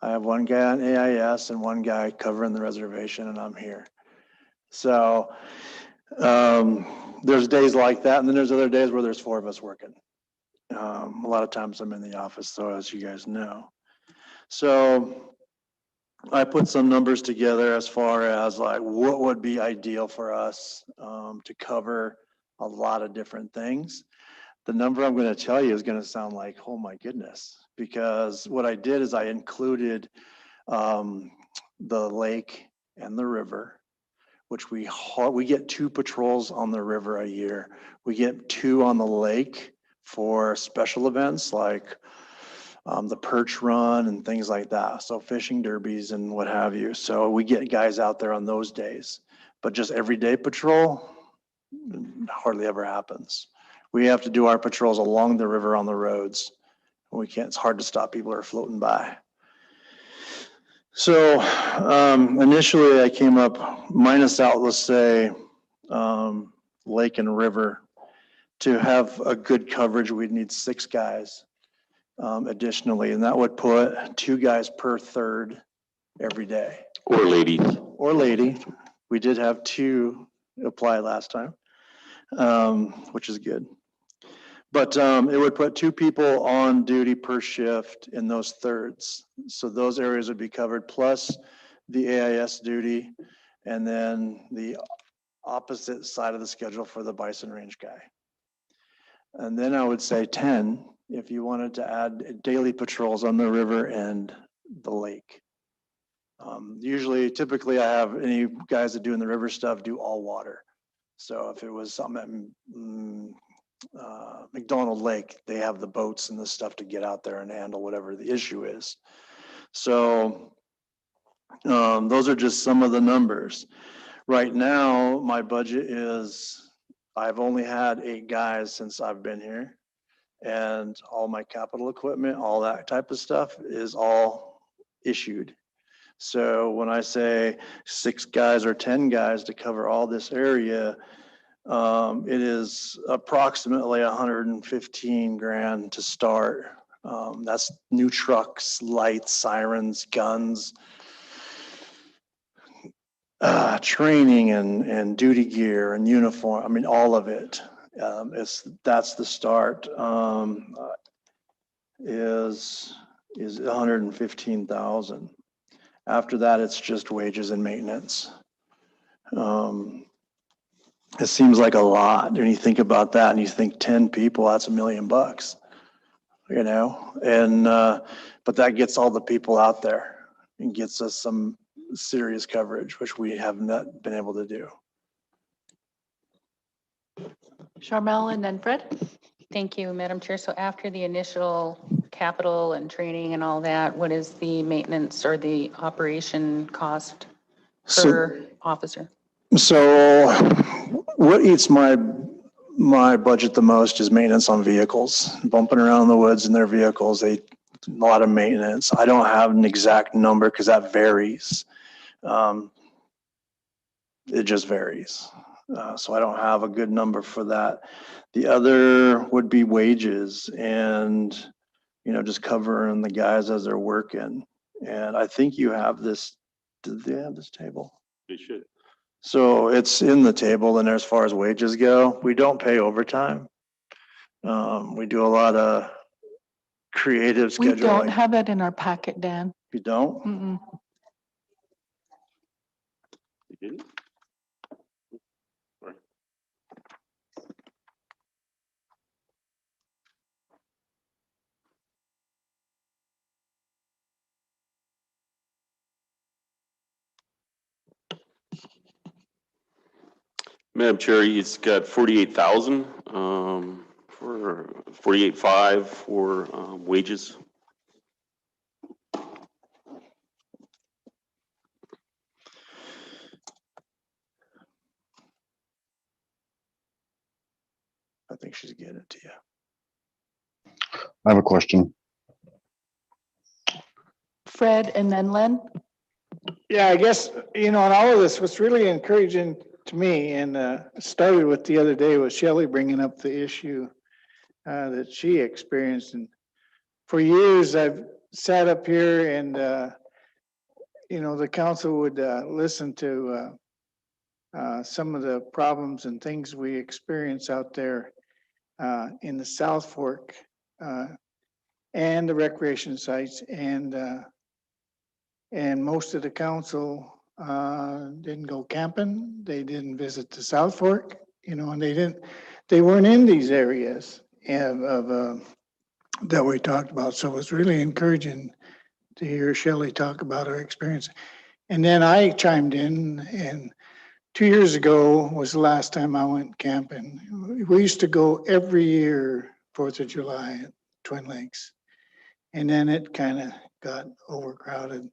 [SPEAKER 15] I have 1 guy on AIS and 1 guy covering the reservation, and I'm here. So there's days like that, and then there's other days where there's 4 of us working. A lot of times I'm in the office, so as you guys know. So I put some numbers together as far as like what would be ideal for us to cover a lot of different things. The number I'm going to tell you is going to sound like, oh my goodness, because what I did is I included the lake and the river, which we get 2 patrols on the river a year. We get 2 on the lake for special events like the perch run and things like that. So fishing derbies and what have you. So we get guys out there on those days, but just everyday patrol hardly ever happens. We have to do our patrols along the river on the roads. We can't, it's hard to stop people who are floating by. So initially I came up minus out, let's say, lake and river. To have a good coverage, we'd need 6 guys additionally, and that would put 2 guys per third every day.
[SPEAKER 14] Or lady.
[SPEAKER 15] Or lady. We did have 2 apply last time, which is good. But it would put 2 people on duty per shift in those thirds. So those areas would be covered, plus the AIS duty, and then the opposite side of the schedule for the bison range guy. And then I would say 10 if you wanted to add daily patrols on the river and the lake. Typically I have any guys that do in the river stuff do all water. So if it was something at McDonald Lake, they have the boats and the stuff to get out there and handle whatever the issue is. So those are just some of the numbers. Right now, my budget is I've only had 8 guys since I've been here. And all my capital equipment, all that type of stuff is all issued. So when I say 6 guys or 10 guys to cover all this area, it is approximately 115 grand to start. That's new trucks, lights, sirens, guns, training and duty gear and uniform. I mean, all of it. That's the start. Is 115,000. After that, it's just wages and maintenance. It seems like a lot when you think about that, and you think 10 people, that's $1 million, you know? And but that gets all the people out there and gets us some serious coverage, which we have not been able to do.
[SPEAKER 1] Charmel and then Fred.
[SPEAKER 12] Thank you, Madam Chair. So after the initial capital and training and all that, what is the maintenance or the operation cost per officer?
[SPEAKER 15] So what eats my budget the most is maintenance on vehicles, bumping around in the woods in their vehicles. A lot of maintenance. I don't have an exact number because that varies. It just varies. So I don't have a good number for that. The other would be wages and, you know, just covering the guys as they're working. And I think you have this, did they have this table?
[SPEAKER 14] They should.
[SPEAKER 15] So it's in the table, and as far as wages go, we don't pay overtime. We do a lot of creative
[SPEAKER 1] We don't
[SPEAKER 15] scheduling.
[SPEAKER 1] have it in our packet, Dan.
[SPEAKER 15] You don't?
[SPEAKER 1] Mm-mm.
[SPEAKER 14] You didn't? Sorry. Madam Chair, it's got 48,000 for 48.5 for wages.
[SPEAKER 15] I think she's getting it to you.
[SPEAKER 2] I have a question.
[SPEAKER 1] Fred and then Len.
[SPEAKER 7] Yeah, I guess, you know, in all of this, what's really encouraging to me, and it started with the other day with Shelley bringing up the issue that she experienced. And for years, I've sat up here and, you know, the council would listen to some of the problems and things we experience out there in the South Fork and the recreation sites, and most of the council didn't go camping. They didn't visit the South Fork, you know, and they weren't in these areas of that we talked about. So it was really encouraging to hear Shelley talk about her experience. And then I chimed in, and 2 years ago was the last time I went camping. We used to go every year, 4th of July at Twin Lakes. And then it kind of got overcrowded.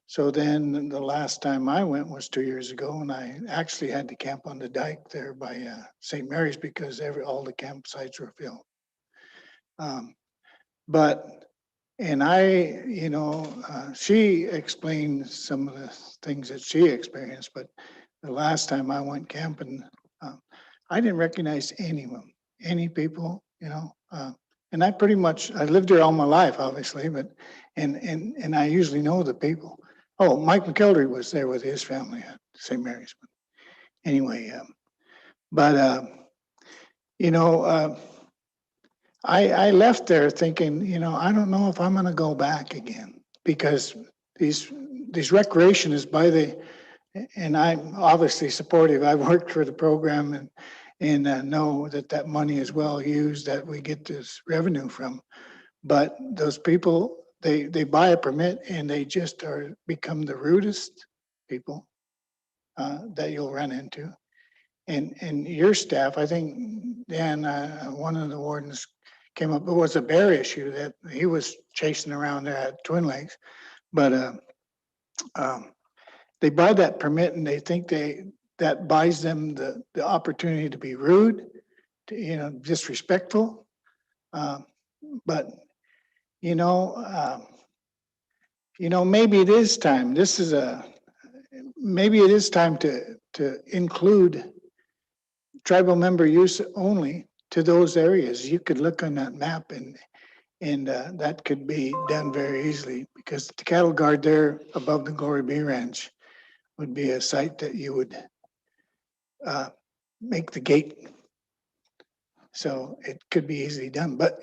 [SPEAKER 7] So then the last time I went was 2 years ago, and I actually had to camp on the dike there by St. Mary's because all the campsites were filled. She explained some of the things that she experienced, but the last time I went camping, I didn't recognize anyone, any people, you know. And I lived here all my life, obviously, but and I usually know the people. Oh, Mike McKeldery was there with his family at St. Mary's. But anyway, I left there thinking, you know, I don't know if I'm going to go back again because these recreation is and I'm obviously supportive. I've worked for the program and know that money is well used, that we get this revenue from. But those people, they buy a permit and they just become the rudest people that you'll run into. And your staff, I think, Dan, one of the wardens came up, it was a bear issue that he was chasing around there at Twin Lakes. But they buy that permit and they think that buys them the opportunity to be rude, to, disrespectful. But, maybe it is time. Maybe it is time to include tribal member use only to those areas. You could look on that map and that could be done very easily, because the cattle guard there above the Glory Bee Ranch would be a site that you would make the gate. So it could be easily done. But,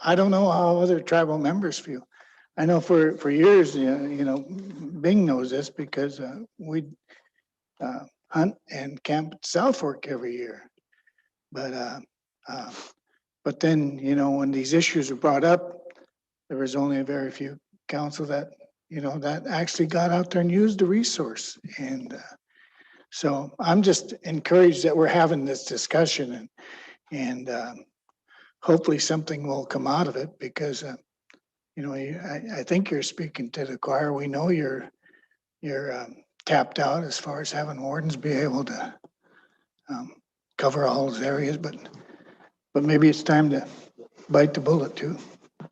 [SPEAKER 7] I don't know how other tribal members feel. I know for years, Bing knows this because we hunt and camp at South Fork every year. But then, when these issues were brought up, there was only a very few council that, that actually got out there and used the resource. And so I'm just encouraged that we're having this discussion, and hopefully something will come out of it, because, I think you're speaking to the choir. We know you're tapped out as far as having wardens be able to cover all those areas, but maybe it's time to bite the bullet too,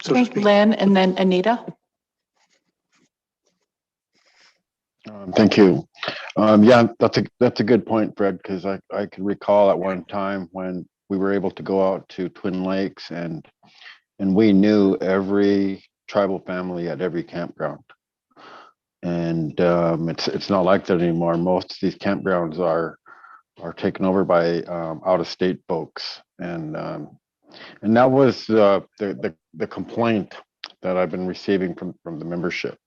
[SPEAKER 7] so to
[SPEAKER 1] Okay,
[SPEAKER 7] speak.
[SPEAKER 1] Lynn, and then Anita.
[SPEAKER 2] Thank you. Yeah, that's a good point, Fred, because I can recall at one time when we were able to go out to Twin Lakes, and we knew every tribal family at every campground. And it's not like that anymore. Most of these campgrounds are taken over by out-of-state folks, and that was the complaint that I've been receiving from the membership.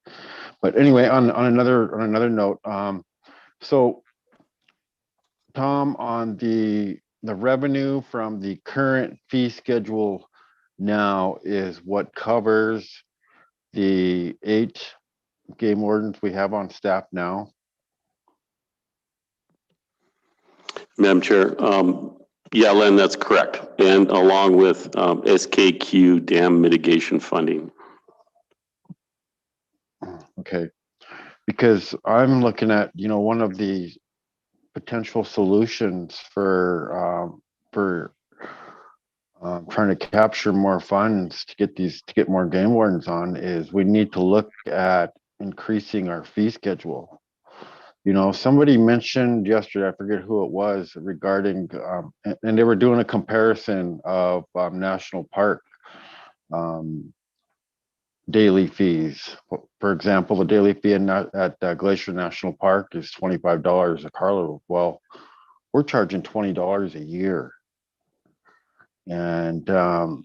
[SPEAKER 2] But anyway, on another note, so Tom, on the revenue from the current fee schedule now is what covers the 8 game wardens we have on staff now.
[SPEAKER 14] Madam Chair, yeah, Len, that's correct. And along with SKQ dam mitigation funding.
[SPEAKER 2] Okay, because I'm looking at, one of the potential solutions for trying to capture more funds to get more game wardens on is we need to look at increasing our fee schedule. Somebody mentioned yesterday, I forget who it was, regarding, and they were doing a comparison of national park daily fees. For example, the daily fee at Glacier National Park is $25 a carload. Well, we're charging $20 a year. And, when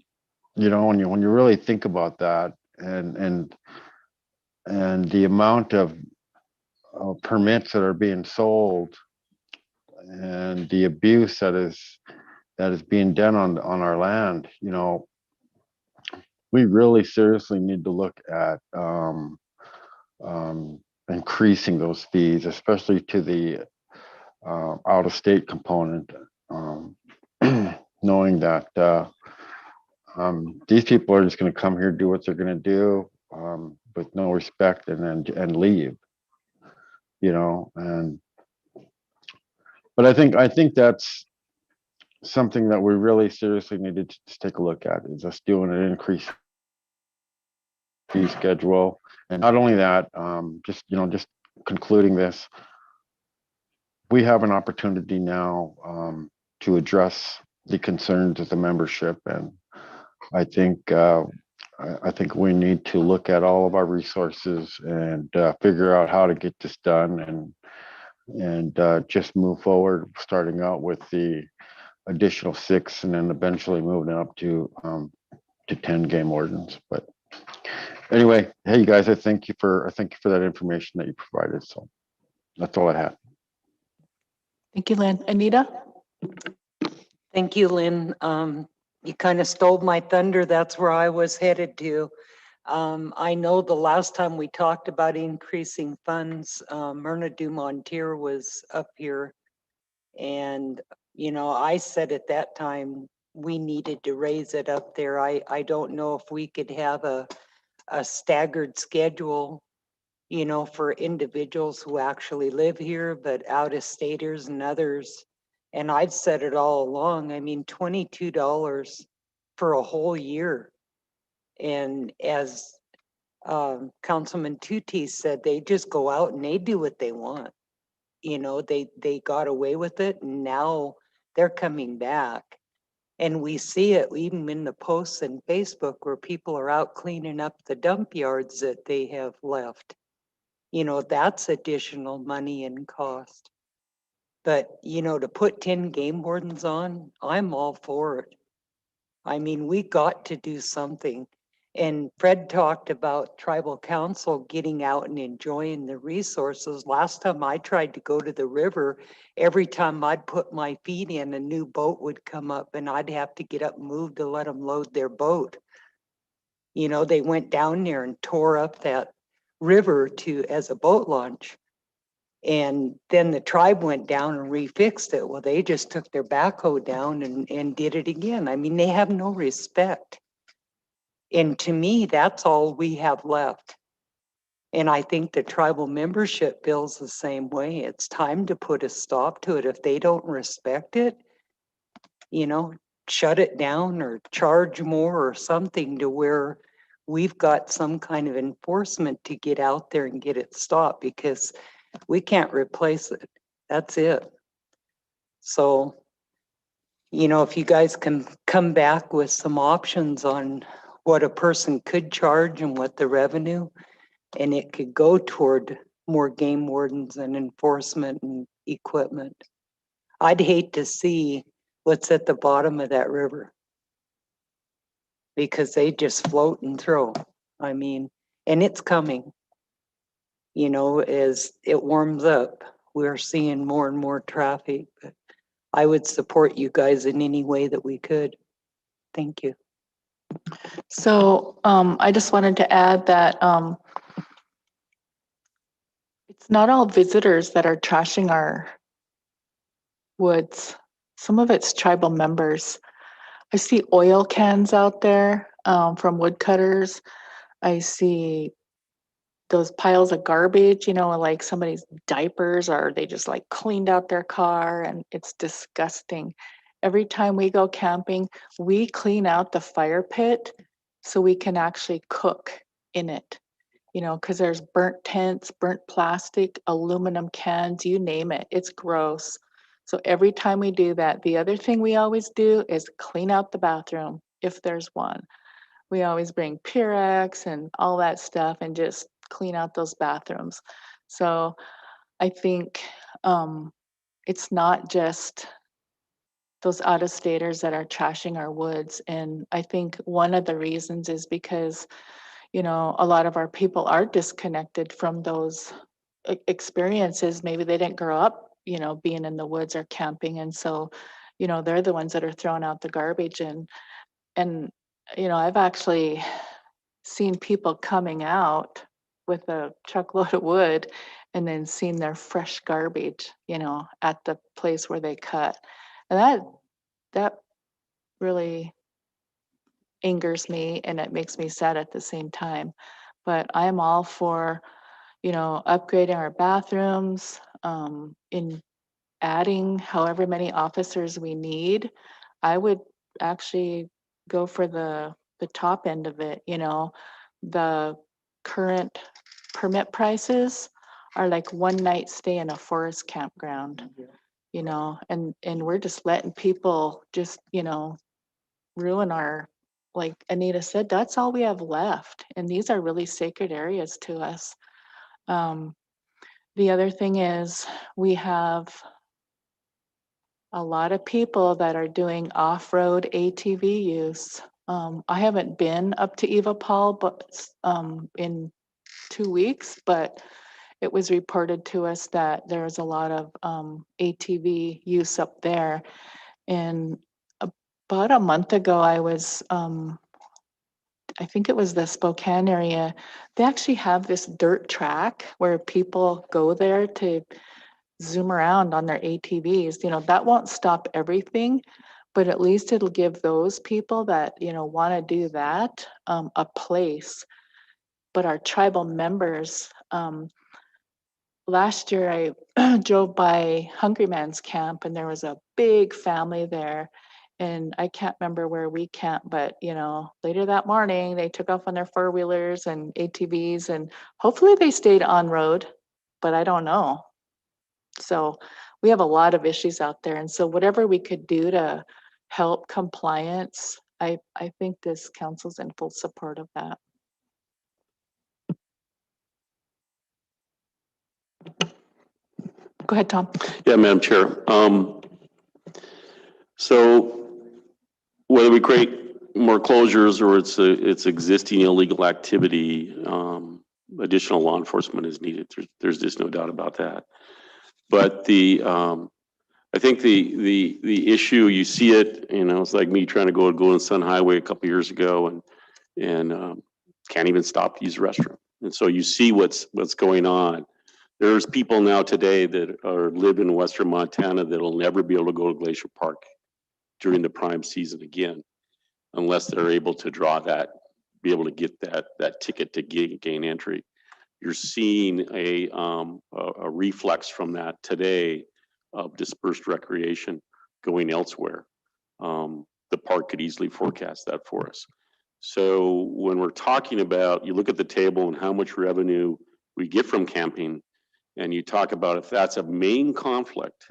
[SPEAKER 2] you really think about that, and the amount of permits that are being sold, and the abuse that is being done on our land, we really seriously need to look at increasing those fees, especially to the out-of-state component, knowing that these people are just going to come here, do what they're going to do, with no respect, and leave. But I think that's something that we really seriously needed to just take a look at, is just doing an increased fee schedule. And not only that, just concluding this, we have an opportunity now to address the concerns of the membership. And I think we need to look at all of our resources and figure out how to get this done, and just move forward, starting out with the additional 6 and then eventually moving up to 10 game wardens. But anyway, hey, you guys, I thank you for that information that you provided. So that's all I have.
[SPEAKER 1] Thank you, Lynn. Anita?
[SPEAKER 9] Thank you, Lynn. You kind of stole my thunder. That's where I was headed to. I know the last time we talked about increasing funds, Myrna Dumontier was up here. And, I said at that time, we needed to raise it up there. I don't know if we could have a staggered schedule you know, for individuals who actually live here, but out-of-staters and others. And I've said it all along, I mean, $22 for a whole year. And as Councilman Tutti said, they just go out and they do what they want. You know, they got away with it and now they're coming back. And we see it even in the posts in Facebook where people are out cleaning up the dump yards that they have left. You know, that's additional money and cost. But, you know, to put 10 game wardens on, I'm all for it. I mean, we got to do something. And Fred talked about tribal council getting out and enjoying the resources. Last time I tried to go to the river, every time I'd put my feet in, a new boat would come up and I'd have to get up and move to let them load their boat. You know, they went down there and tore up that river as a boat launch. And then the tribe went down and refixed it. Well, they just took their backhoe down and did it again. I mean, they have no respect. And to me, that's all we have left. And I think the tribal membership feels the same way. It's time to put a stop to it. If they don't respect it, you know, shut it down or charge more or something to where we've got some kind of enforcement to get out there and get it stopped, because we can't replace it. That's it. So, you know, if you guys can come back with some options on what a person could charge and what the revenue, and it could go toward more game wardens and enforcement and equipment. I'd hate to see what's at the bottom of that river, because they just float and throw. I mean, and it's coming. You know, as it warms up, we're seeing more and more traffic. But I would support you guys in any way that we could. Thank you.
[SPEAKER 1] So I just wanted to add that it's not all visitors that are trashing our woods. Some of it's tribal members. I see oil cans out there from woodcutters. I see those piles of garbage, you know, like somebody's diapers, or they just like cleaned out their car, and it's disgusting. Every time we go camping, we clean out the fire pit so we can actually cook in it, you know, because there's burnt tents, burnt plastic, aluminum cans, you name it. It's gross. So every time we do that, the other thing we always do is clean out the bathroom if there's one. We always bring Purex and all that stuff and just clean out those bathrooms. So I think it's not just those out-of-staters that are trashing our woods. And I think one of the reasons is because, you know, a lot of our people are disconnected from those experiences. Maybe they didn't grow up, you know, being in the woods or camping. And so, you know, they're the ones that are throwing out the garbage. And, you know, I've actually seen people coming out with a truckload of wood and then seen their fresh garbage, you know, at the place where they cut. And that really angers me, and it makes me sad at the same time. But I'm all for, you know, upgrading our bathrooms, in adding however many officers we need. I would actually go for the top end of it, you know. The current permit prices are like one night stay in a forest campground, you know, and we're just letting people just, you know, ruin our, like Anita said, that's all we have left. And these are really sacred areas to us. The other thing is we have a lot of people that are doing off-road ATV use. I haven't been up to Eva Paul, but in 2 weeks, but it was reported to us that there's a lot of ATV use up there. And about a month ago, I was, I think it was the Spokane area. They actually have this dirt track where people go there to zoom around on their ATVs. You know, that won't stop everything, but at least it'll give those people that, you know, want to do that a place. but our tribal members, last year I drove by Hungry Man's camp and there was a big family there. And I can't remember where we camped, but you know, later that morning they took off on their four-wheelers and ATVs and hopefully they stayed on road, but I don't know. So we have a lot of issues out there. And so whatever we could do to help compliance, I think this council's in full support of that. Go ahead, Tom.
[SPEAKER 14] Yeah, Madam Chair. So whether we create more closures or it's existing illegal activity, additional law enforcement is needed. There's just no doubt about that. But I think the issue, you see it, you know, it's like me trying to go Golden Sun Highway a couple years ago and can't even stop to use the restroom. And so you see what's going on. There's people now today that live in Western Montana that'll never be able to go to Glacier Park during the prime season again, unless they're able to be able to get that ticket to gain entry. You're seeing a reflex from that today of dispersed recreation going elsewhere. The park could easily forecast that for us. So when we're talking about, you look at the table and how much revenue we get from camping, and you talk about if that's a main conflict,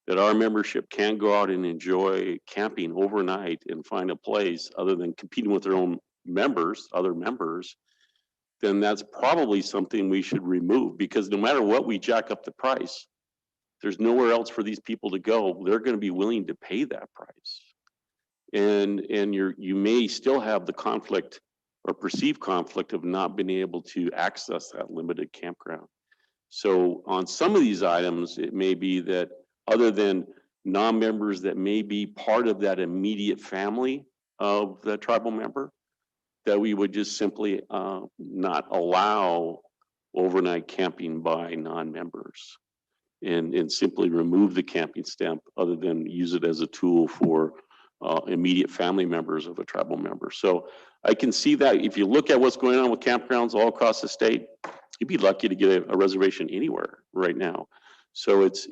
[SPEAKER 14] that our membership can go out and enjoy camping overnight and find a place other than competing with their own members, other members, then that's probably something we should remove, because no matter what we jack up the price, there's nowhere else for these people to go. They're going to be willing to pay that price. And you may still have the conflict or perceived conflict of not being able to access that limited campground. So on some of these items, it may be that other than non-members that may be part of that immediate family of the tribal member, that we would just simply not allow overnight camping by non-members and simply remove the camping stamp other than use it as a tool for immediate family members of a tribal member. So I can see that if you look at what's going on with campgrounds all across the state, you'd be lucky to get a reservation anywhere right now. So it's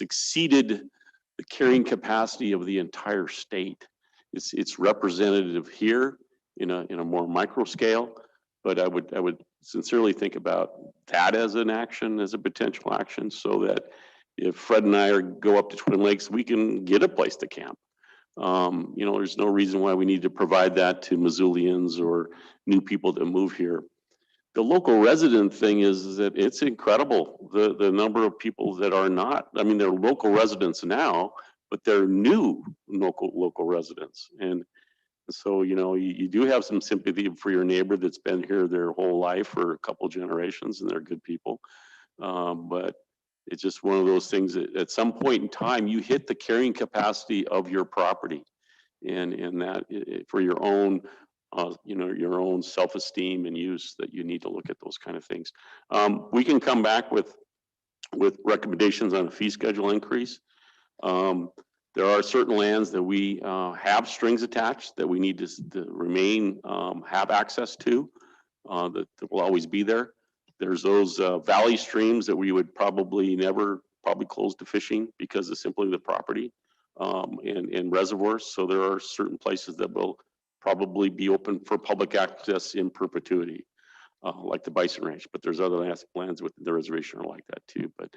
[SPEAKER 14] exceeded the carrying capacity of the entire state. It's representative here in a more micro scale, but I would sincerely think about that as an action, as a potential action, so that if Fred and I go up to Twin Lakes, we can get a place to camp. You know, there's no reason why we need to provide that to Missoulians or new people that move here. The local resident thing is that it's incredible, the number of people that are not, I mean, they're local residents now, but they're new local residents. And so, you know, you do have some sympathy for your neighbor that's been here their whole life or a couple generations, and they're good people. But it's just one of those things that at some point in time, you hit the carrying capacity of your property, and that for your own, you know, your own self-esteem and use, that you need to look at those kind of things. We can come back with recommendations on a fee schedule increase. There are certain lands that we have strings attached that we need to remain, have access to, that will always be there. There's those valley streams that we would probably never close to fishing because of simply the property and reservoirs. So there are certain places that will probably be open for public access in perpetuity, like the Bison Ranch, but there's other lands within the reservation are like that too. But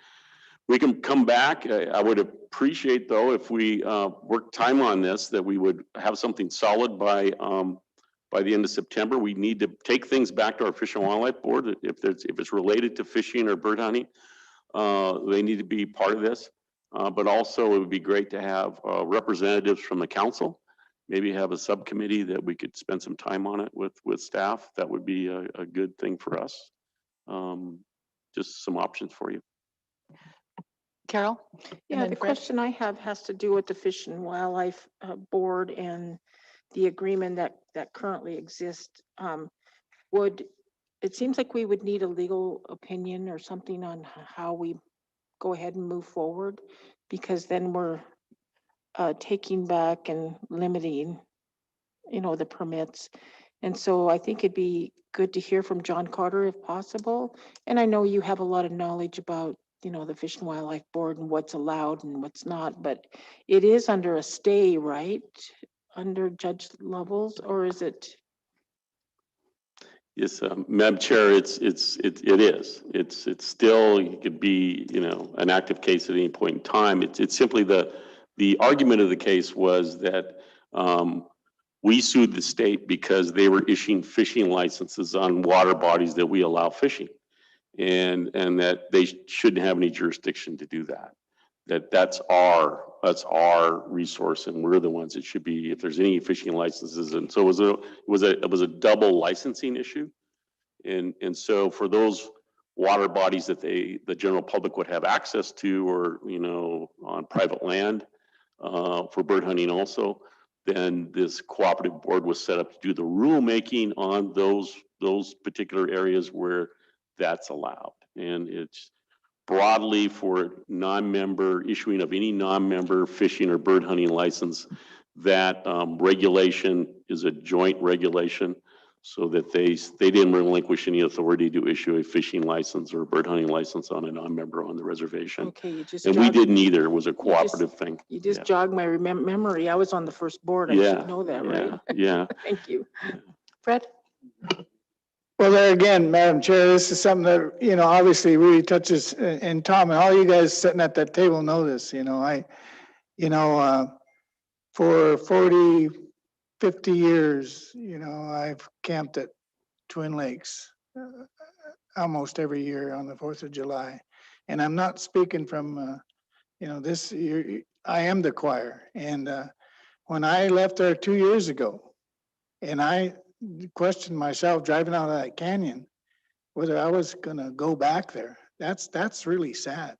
[SPEAKER 14] we can come back. I would appreciate, though, if we work time on this, that we would have something solid by the end of September. We need to take things back to our Fish and Wildlife Board. If it's related to fishing or bird hunting, they need to be part of this. But also, it would be great to have representatives from the council. Maybe have a subcommittee that we could spend some time on it with staff. That would be a good thing for us. Just some options for you.
[SPEAKER 1] Carol?
[SPEAKER 11] Yeah, the question I have has to do with the Fish and Wildlife Board and the agreement that currently exists. It seems like we would need a legal opinion or something on how we go ahead and move forward, because then we're taking back and limiting, you know, the permits.
[SPEAKER 16] And so I think it'd be good to hear from John Carter if possible. And I know you have a lot of knowledge about, you know, the Fish and Wildlife Board and what's allowed and what's not, but it is under a stay, right? Under Judge Lovell's, or is it?
[SPEAKER 14] Yes, Madam Chair, it is. It's still, it could be, you know, an active case at any point in time. It's simply the argument of the case was that we sued the state because they were issuing fishing licenses on water bodies that we allow fishing. And that they shouldn't have any jurisdiction to do that. That's our resource, and we're the ones that should be, if there's any fishing licenses. And so it was a double licensing issue. And so for those water bodies that the general public would have access to, or, you know, on private land, for bird hunting also, then this cooperative board was set up to do the rulemaking on those particular areas where that's allowed. And it's broadly for non-member issuing of any non-member fishing or bird hunting license. That regulation is a joint regulation, so that they didn't relinquish any authority to issue a fishing license or a bird hunting license on a non-member on the reservation.
[SPEAKER 16] Okay, you just.
[SPEAKER 14] And we
[SPEAKER 16] jogged-
[SPEAKER 14] didn't either. It was a cooperative thing.
[SPEAKER 16] You just
[SPEAKER 14] Yeah.
[SPEAKER 16] jogged my memory. I was on the first board. I
[SPEAKER 14] Yeah,
[SPEAKER 16] should know that, right?
[SPEAKER 14] Yeah.
[SPEAKER 16] Thank you. Fred?
[SPEAKER 7] Well, there again, Madam Chair, this is something that, you know, obviously really touches, and Tom, and all you guys sitting at that table know this, you know, for 40, 50 years, you know, I've camped at Twin Lakes almost every year on the 4th of July. And I'm not speaking from, you know, this year, I am the choir. And when I left there 2 years ago, and I questioned myself driving out of that canyon, whether I was gonna go back there. That's really sad.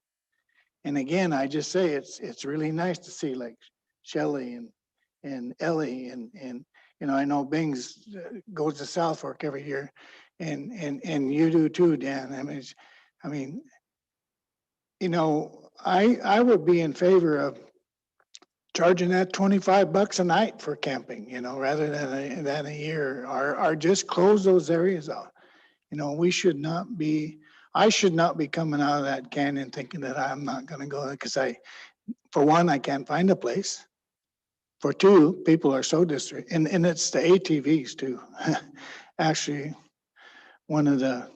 [SPEAKER 7] And again, I just say it's really nice to see like Shelley and Ellie and you know, I know Bing's goes to South Fork every year, and you do too, Dan. I mean, you know, I would be in favor of charging that $25 a night for camping, you know, rather than a year, or just close those areas out. You know, I should not be coming out of that canyon thinking that I'm not gonna go there, because for one, I can't find a place. For two, people are so distracted, and it's the ATVs too. Actually, one of the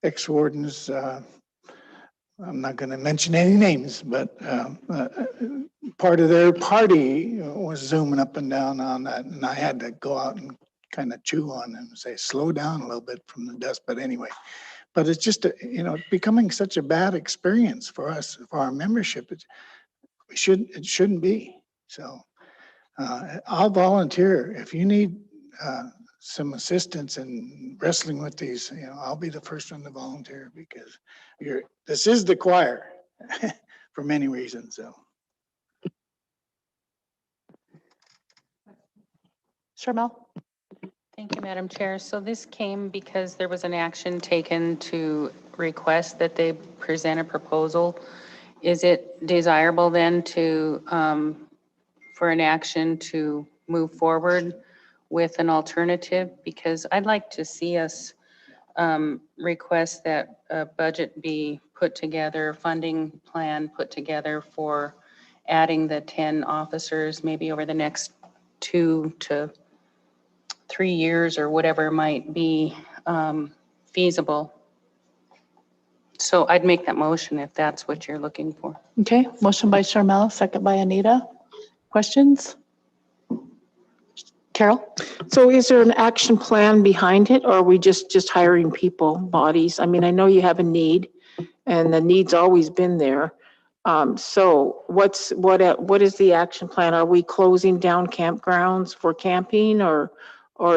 [SPEAKER 7] ex-wardens, I'm not gonna mention any names, but part of their party was zooming up and down on that, and I had to go out and kind of chew on them and say, slow down a little bit from the dust. But anyway, but it's just, you know, becoming such a bad experience for us, for our membership. It shouldn't be. So I'll volunteer. If you need some assistance in wrestling with these, you know, I'll be the first one to volunteer, because this is the choir for many reasons. So.
[SPEAKER 16] Sharmel?
[SPEAKER 12] Thank you, Madam Chair. So this came because there was an action taken to request that they present a proposal. Is it desirable then to, for an action to move forward with an alternative? Because I'd like to see us request that a budget be put together, funding plan put together for adding the 10 officers, maybe over the next 2 to 3 years or whatever might be feasible. So I'd make that motion if that's what you're looking for.
[SPEAKER 1] Okay, motion by Sharmel, second by Anita. Questions? Carol?
[SPEAKER 16] So is there an action plan behind it, or are we just hiring people, bodies? I mean, I know you have a need, and the need's always been there. So what is the action plan? Are we closing down campgrounds for camping, or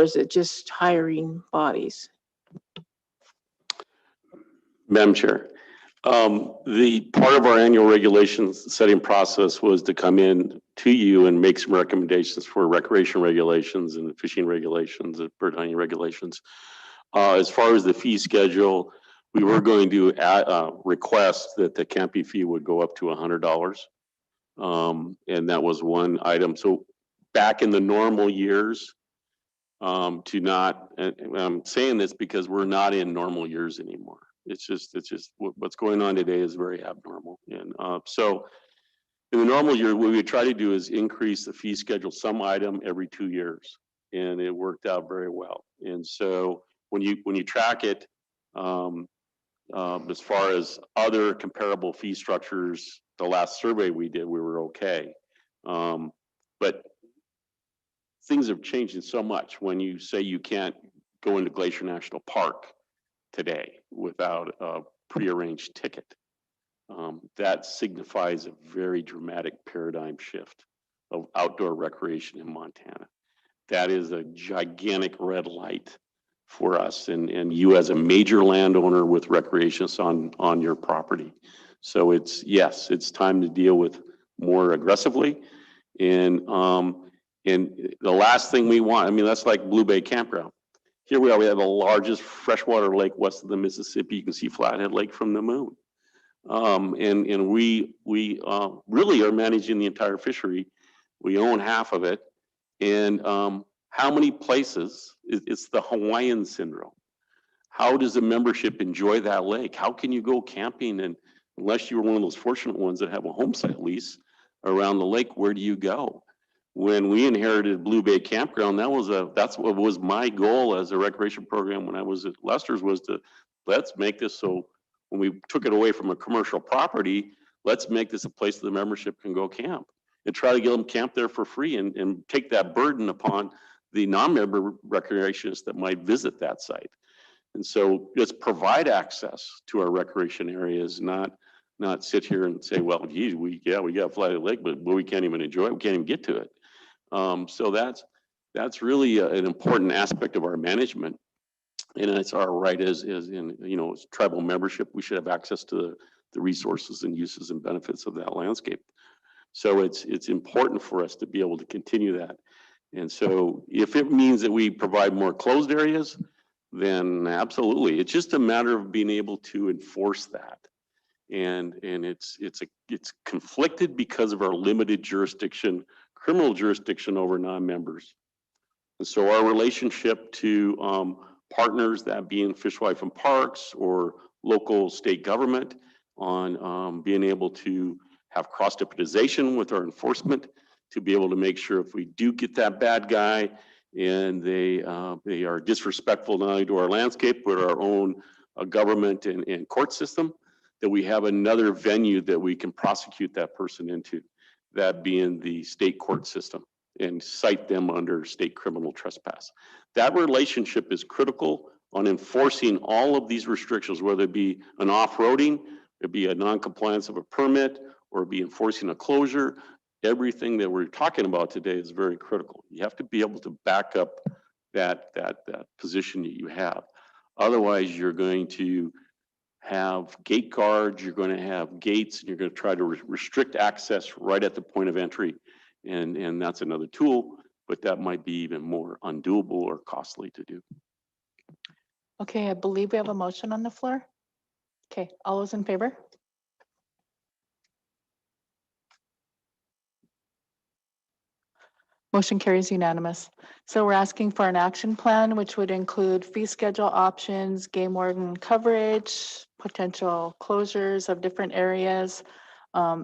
[SPEAKER 16] is it just hiring bodies?
[SPEAKER 14] Madam Chair, the part of our annual regulations setting process was to come in to you and make some recommendations for recreation regulations and fishing regulations and bird hunting regulations. As far as the fee schedule, we were going to request that the camping fee would go up to $100. And that was one item. So back in the normal years, to not, and I'm saying this because we're not in normal years anymore. It's just what's going on today is very abnormal. And so in the normal year, what we try to do is increase the fee schedule, some item every 2 years. And it worked out very well. And so when you track it, as far as other comparable fee structures, the last survey we did, we were okay. But things have changed so much when you say you can't go into Glacier National Park today without a prearranged ticket. That signifies a very dramatic paradigm shift of outdoor recreation in Montana. That is a gigantic red light for us and you as a major landowner with recreationists on your property. So yes, it's time to deal with more aggressively. And the last thing we want, I mean, that's like Blue Bay Campground. Here we are, we have the largest freshwater lake west of the Mississippi. You can see Flathead Lake from the moon. And we really are managing the entire fishery. We own half of it. And how many places, it's the Hawaiian syndrome. How does a membership enjoy that lake? How can you go camping? And unless you're one of those fortunate ones that have a home site lease around the lake, where do you go? When we inherited Blue Bay Campground, that's what was my goal as a recreation program when I was at Lester's, was to let's make this so when we took it away from a commercial property, let's make this a place that the membership can go camp and try to get them camp there for free and take that burden upon the non-member recreationists that might visit that site. And so let's provide access to our recreation areas, not sit here and say, well, geez, we got Flathead Lake, but we can't even enjoy it. We can't even get to it. So that's really an important aspect of our management. And it's our right as in, as tribal membership, we should have access to the resources and uses and benefits of that landscape. So it's important for us to be able to continue that. And so if it means that we provide more closed areas, then absolutely. It's just a matter of being able to enforce that. And it's conflicted because of our limited jurisdiction, criminal jurisdiction over non-members. And so our relationship to partners, that being Fish, Wildlife, and Parks or local state government, on being able to have cross-deputization with our enforcement to be able to make sure if we do get that bad guy and they are disrespectful not only to our landscape, but our own government and court system, that we have another venue that we can prosecute that person into, that being the state court system, and cite them under state criminal trespass. That relationship is critical on enforcing all of these restrictions, whether it be an off-roading, it be a non-compliance of a permit, or be enforcing a closure. Everything that we're talking about today is very critical. You have to be able to back up that position that you have. Otherwise, you're going to have gate guards, you're going to have gates, and you're going to try to restrict access right at the point of entry. And that's another tool, but that might be even more undoable or costly to do.
[SPEAKER 1] Okay, I believe we have a motion on the floor. Okay, all those in favor? Motion carries unanimous. So we're asking for an action plan, which would include fee schedule options, game warden coverage, potential closures of different areas,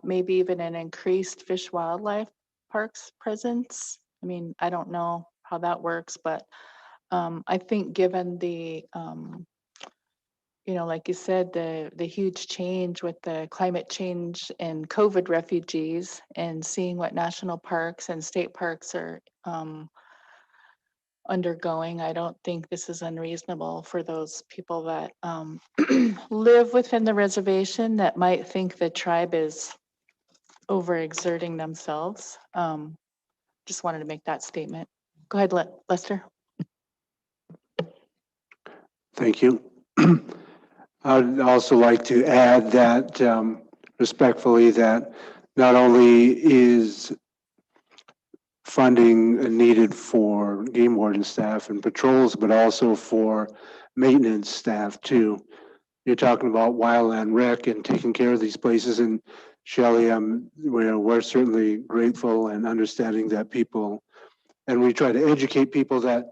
[SPEAKER 1] maybe even an increased fish wildlife parks presence. I mean, I don't know how that works, but I think given the, like you said, the huge change with the climate change and COVID refugees, and seeing what national parks and state parks are undergoing, I don't think this is unreasonable for those people that live within the reservation that might think the tribe is overexerting themselves. Just wanted to make that statement. Go ahead, Lester.
[SPEAKER 17] Thank you. I'd also like to add that respectfully, that not only is funding needed for game warden staff and patrols, but also for maintenance staff too. You're talking about wildland rec and taking care of these places. And Shelley, we're certainly grateful and understanding that people, and we try to educate people that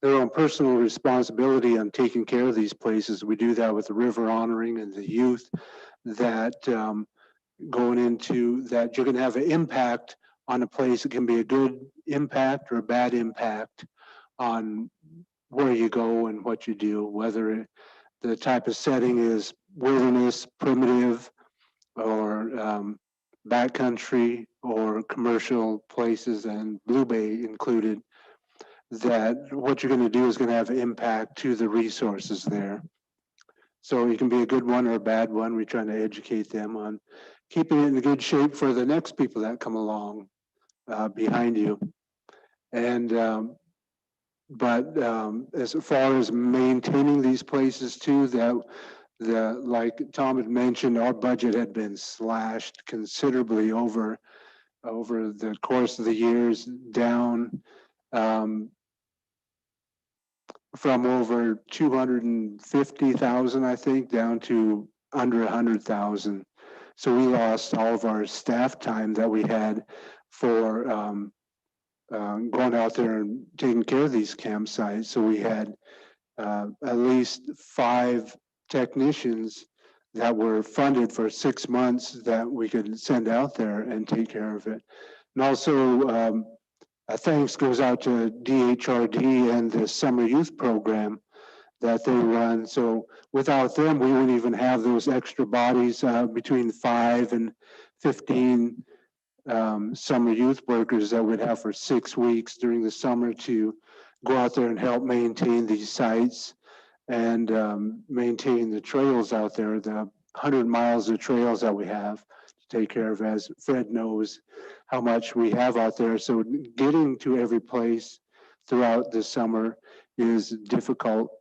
[SPEAKER 17] their own personal responsibility on taking care of these places. We do that with the river honoring and the youth that going into that you're going to have an impact on a place. It can be a good impact or a bad impact on where you go and what you do, whether the type of setting is wilderness, primitive, or backcountry, or commercial places, and Blue Bay included, that what you're going to do is going to have an impact to the resources there. So it can be a good one or a bad one. We're trying to educate them on keeping it in good shape for the next people that come along behind you. And as far as maintaining these places too, like Tom had mentioned, our budget had been slashed considerably over the course of the years, down from over 250,000, I think, down to under 100,000. So we lost all of our staff time that we had for going out there and taking care of these campsites. So we had at least 5 technicians that were funded for 6 months that we could send out there and take care of it. And also, thanks goes out to DHRD and the summer youth program that they run. So without them, we wouldn't even have those extra bodies, between 5 and 15 summer youth workers that we'd have for 6 weeks during the summer to go out there and help maintain these sites and maintain the trails out there, the 100 miles of trails that we have to take care of, as Fred knows how much we have out there. So getting to every place throughout the summer is difficult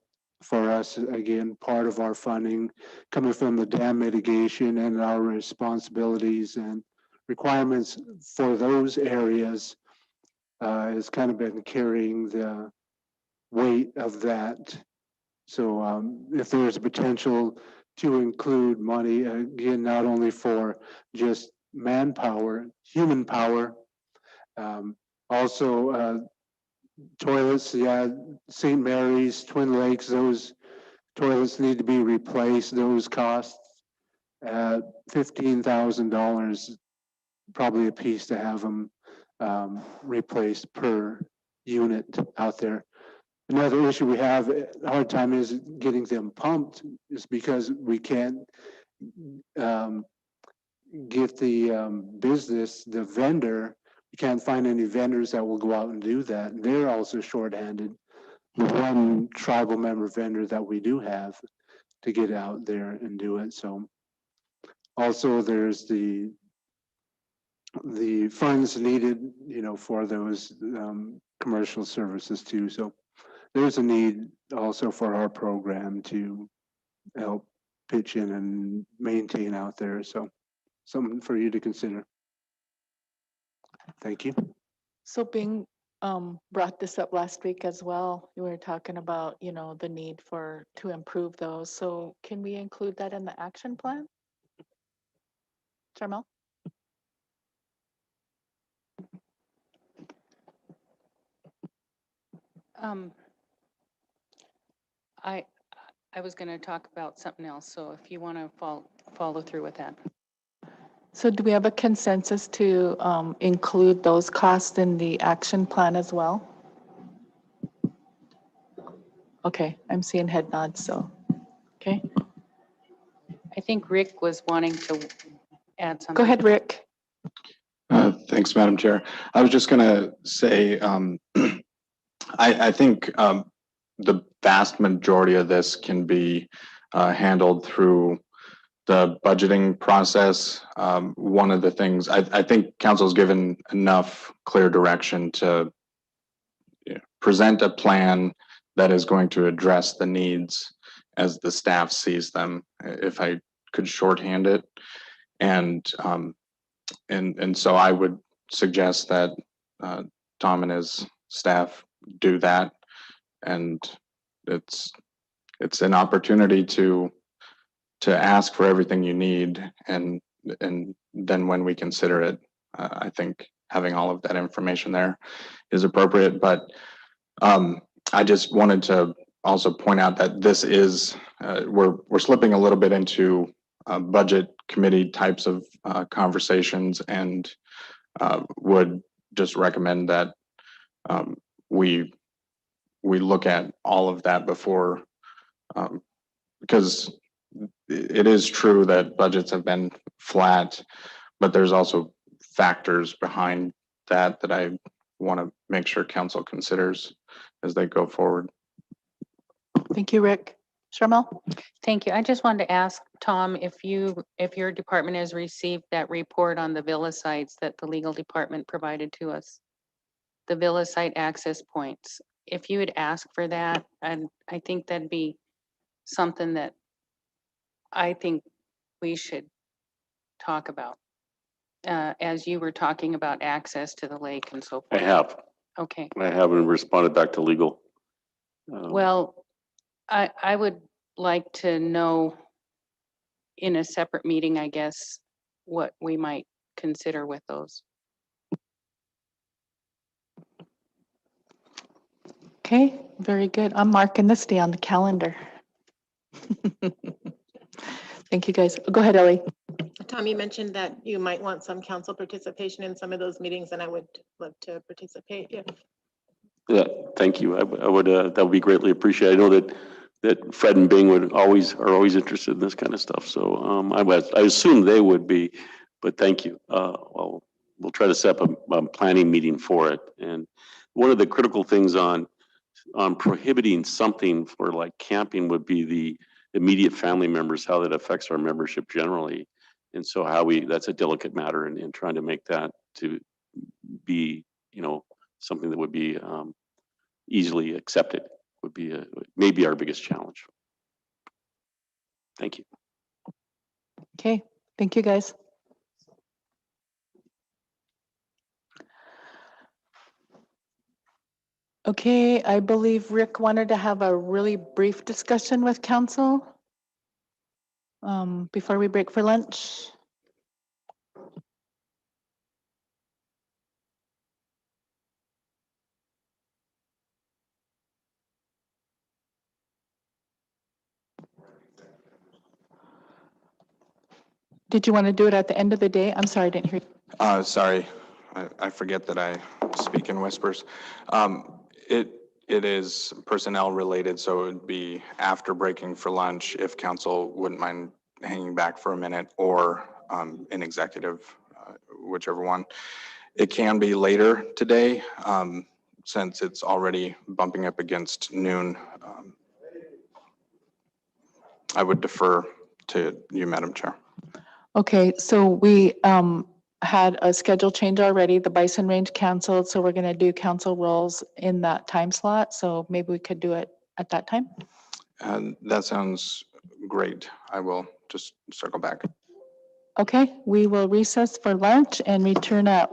[SPEAKER 17] for us. Again, part of our funding coming from the dam mitigation and our responsibilities and requirements for those areas has kind of been carrying the weight of that. So if there's a potential to include money, again, not only for just manpower, human power, also toilets, yeah, St. Mary's, Twin Lakes, those toilets need to be replaced. Those cost $15,000 probably a piece to have them replaced per unit out there. Another issue we have a hard time is getting them pumped, is because we can't get the business, the vendor, we can't find any vendors that will go out and do that. They're also shorthanded. The one tribal member vendor that we do have to get out there and do it. So also there's the funds needed, for those commercial services too. So there's a need also for our program to help pitch in and maintain out there. So something for you to consider. Thank you.
[SPEAKER 1] So Bing brought this up last week as well. We were talking about, the need to improve those. So can we include that in the action plan? Charmel?
[SPEAKER 12] I was going to talk about something else, so if you want to follow through with that.
[SPEAKER 1] So do we have a consensus to include those costs in the action plan as well? Okay, I'm seeing head nods, so, okay.
[SPEAKER 12] I think Rick was wanting to add something.
[SPEAKER 1] Go ahead, Rick.
[SPEAKER 18] Thanks, Madam Chair. I was just going to say, I think the vast majority of this can be handled through the budgeting process. One of the things, I think council's given enough clear direction to present a plan that is going to address the needs as the staff sees them, if I could shorthand it. And so I would suggest that Tom and his staff do that. And it's an opportunity to ask for everything you need, and then when we consider it, I think having all of that information there is appropriate. But I just wanted to also point out that this is, we're slipping a little bit into budget committee types of conversations, and would just recommend that we look at all of that before, because it is true that budgets have been flat, but there's also factors behind that that I want to make sure council considers as they go forward.
[SPEAKER 1] Thank you, Rick. Sharmel?
[SPEAKER 12] Thank you. I just wanted to ask Tom if your department has received that report on the villa sites that the legal department provided to us. The villa site access points. If you would ask for that, and I think that'd be something that I think we should talk about. As you were talking about access to the lake and so
[SPEAKER 14] I
[SPEAKER 12] forth.
[SPEAKER 14] have.
[SPEAKER 12] Okay.
[SPEAKER 14] I haven't responded back to legal.
[SPEAKER 12] Well, I would like to know in a separate meeting, I guess, what we might consider with those.
[SPEAKER 1] Okay, very good. I'm marking this day on the calendar. Thank you, guys. Go ahead, Ellie.
[SPEAKER 11] Tom, you mentioned that you might want some council participation in some of those meetings, and I would love to participate. Yeah.
[SPEAKER 14] Yeah, thank you. I would, that would be greatly appreciated. I know that Fred and Bing are always interested in this kind of stuff. So I assume they would be, but thank you. Well, we'll try to set up a planning meeting for it. And one of the critical things on prohibiting something for like camping would be the immediate family members, how that affects our membership generally. And so that's a delicate matter in trying to make that to be, something that would be easily accepted would be maybe our biggest challenge. Thank you.
[SPEAKER 1] Okay, thank you, guys. Okay, I believe Rick wanted to have a really brief discussion with council before we break for lunch. Did you want to do it at the end of the day? I'm sorry, I didn't hear you.
[SPEAKER 18] Sorry, I forget that I speak in whispers. It is personnel related, so it would be after breaking for lunch if council wouldn't mind hanging back for a minute, or in executive, whichever one. It can be later today, since it's already bumping up against noon. I would defer to you, Madam Chair.
[SPEAKER 1] Okay, so we had a schedule change already. The Bison Range canceled, so we're gonna do council roles in that time slot. So maybe we could do it at that time.
[SPEAKER 18] That sounds great. I will just circle back.
[SPEAKER 1] Okay, we will recess for lunch and return at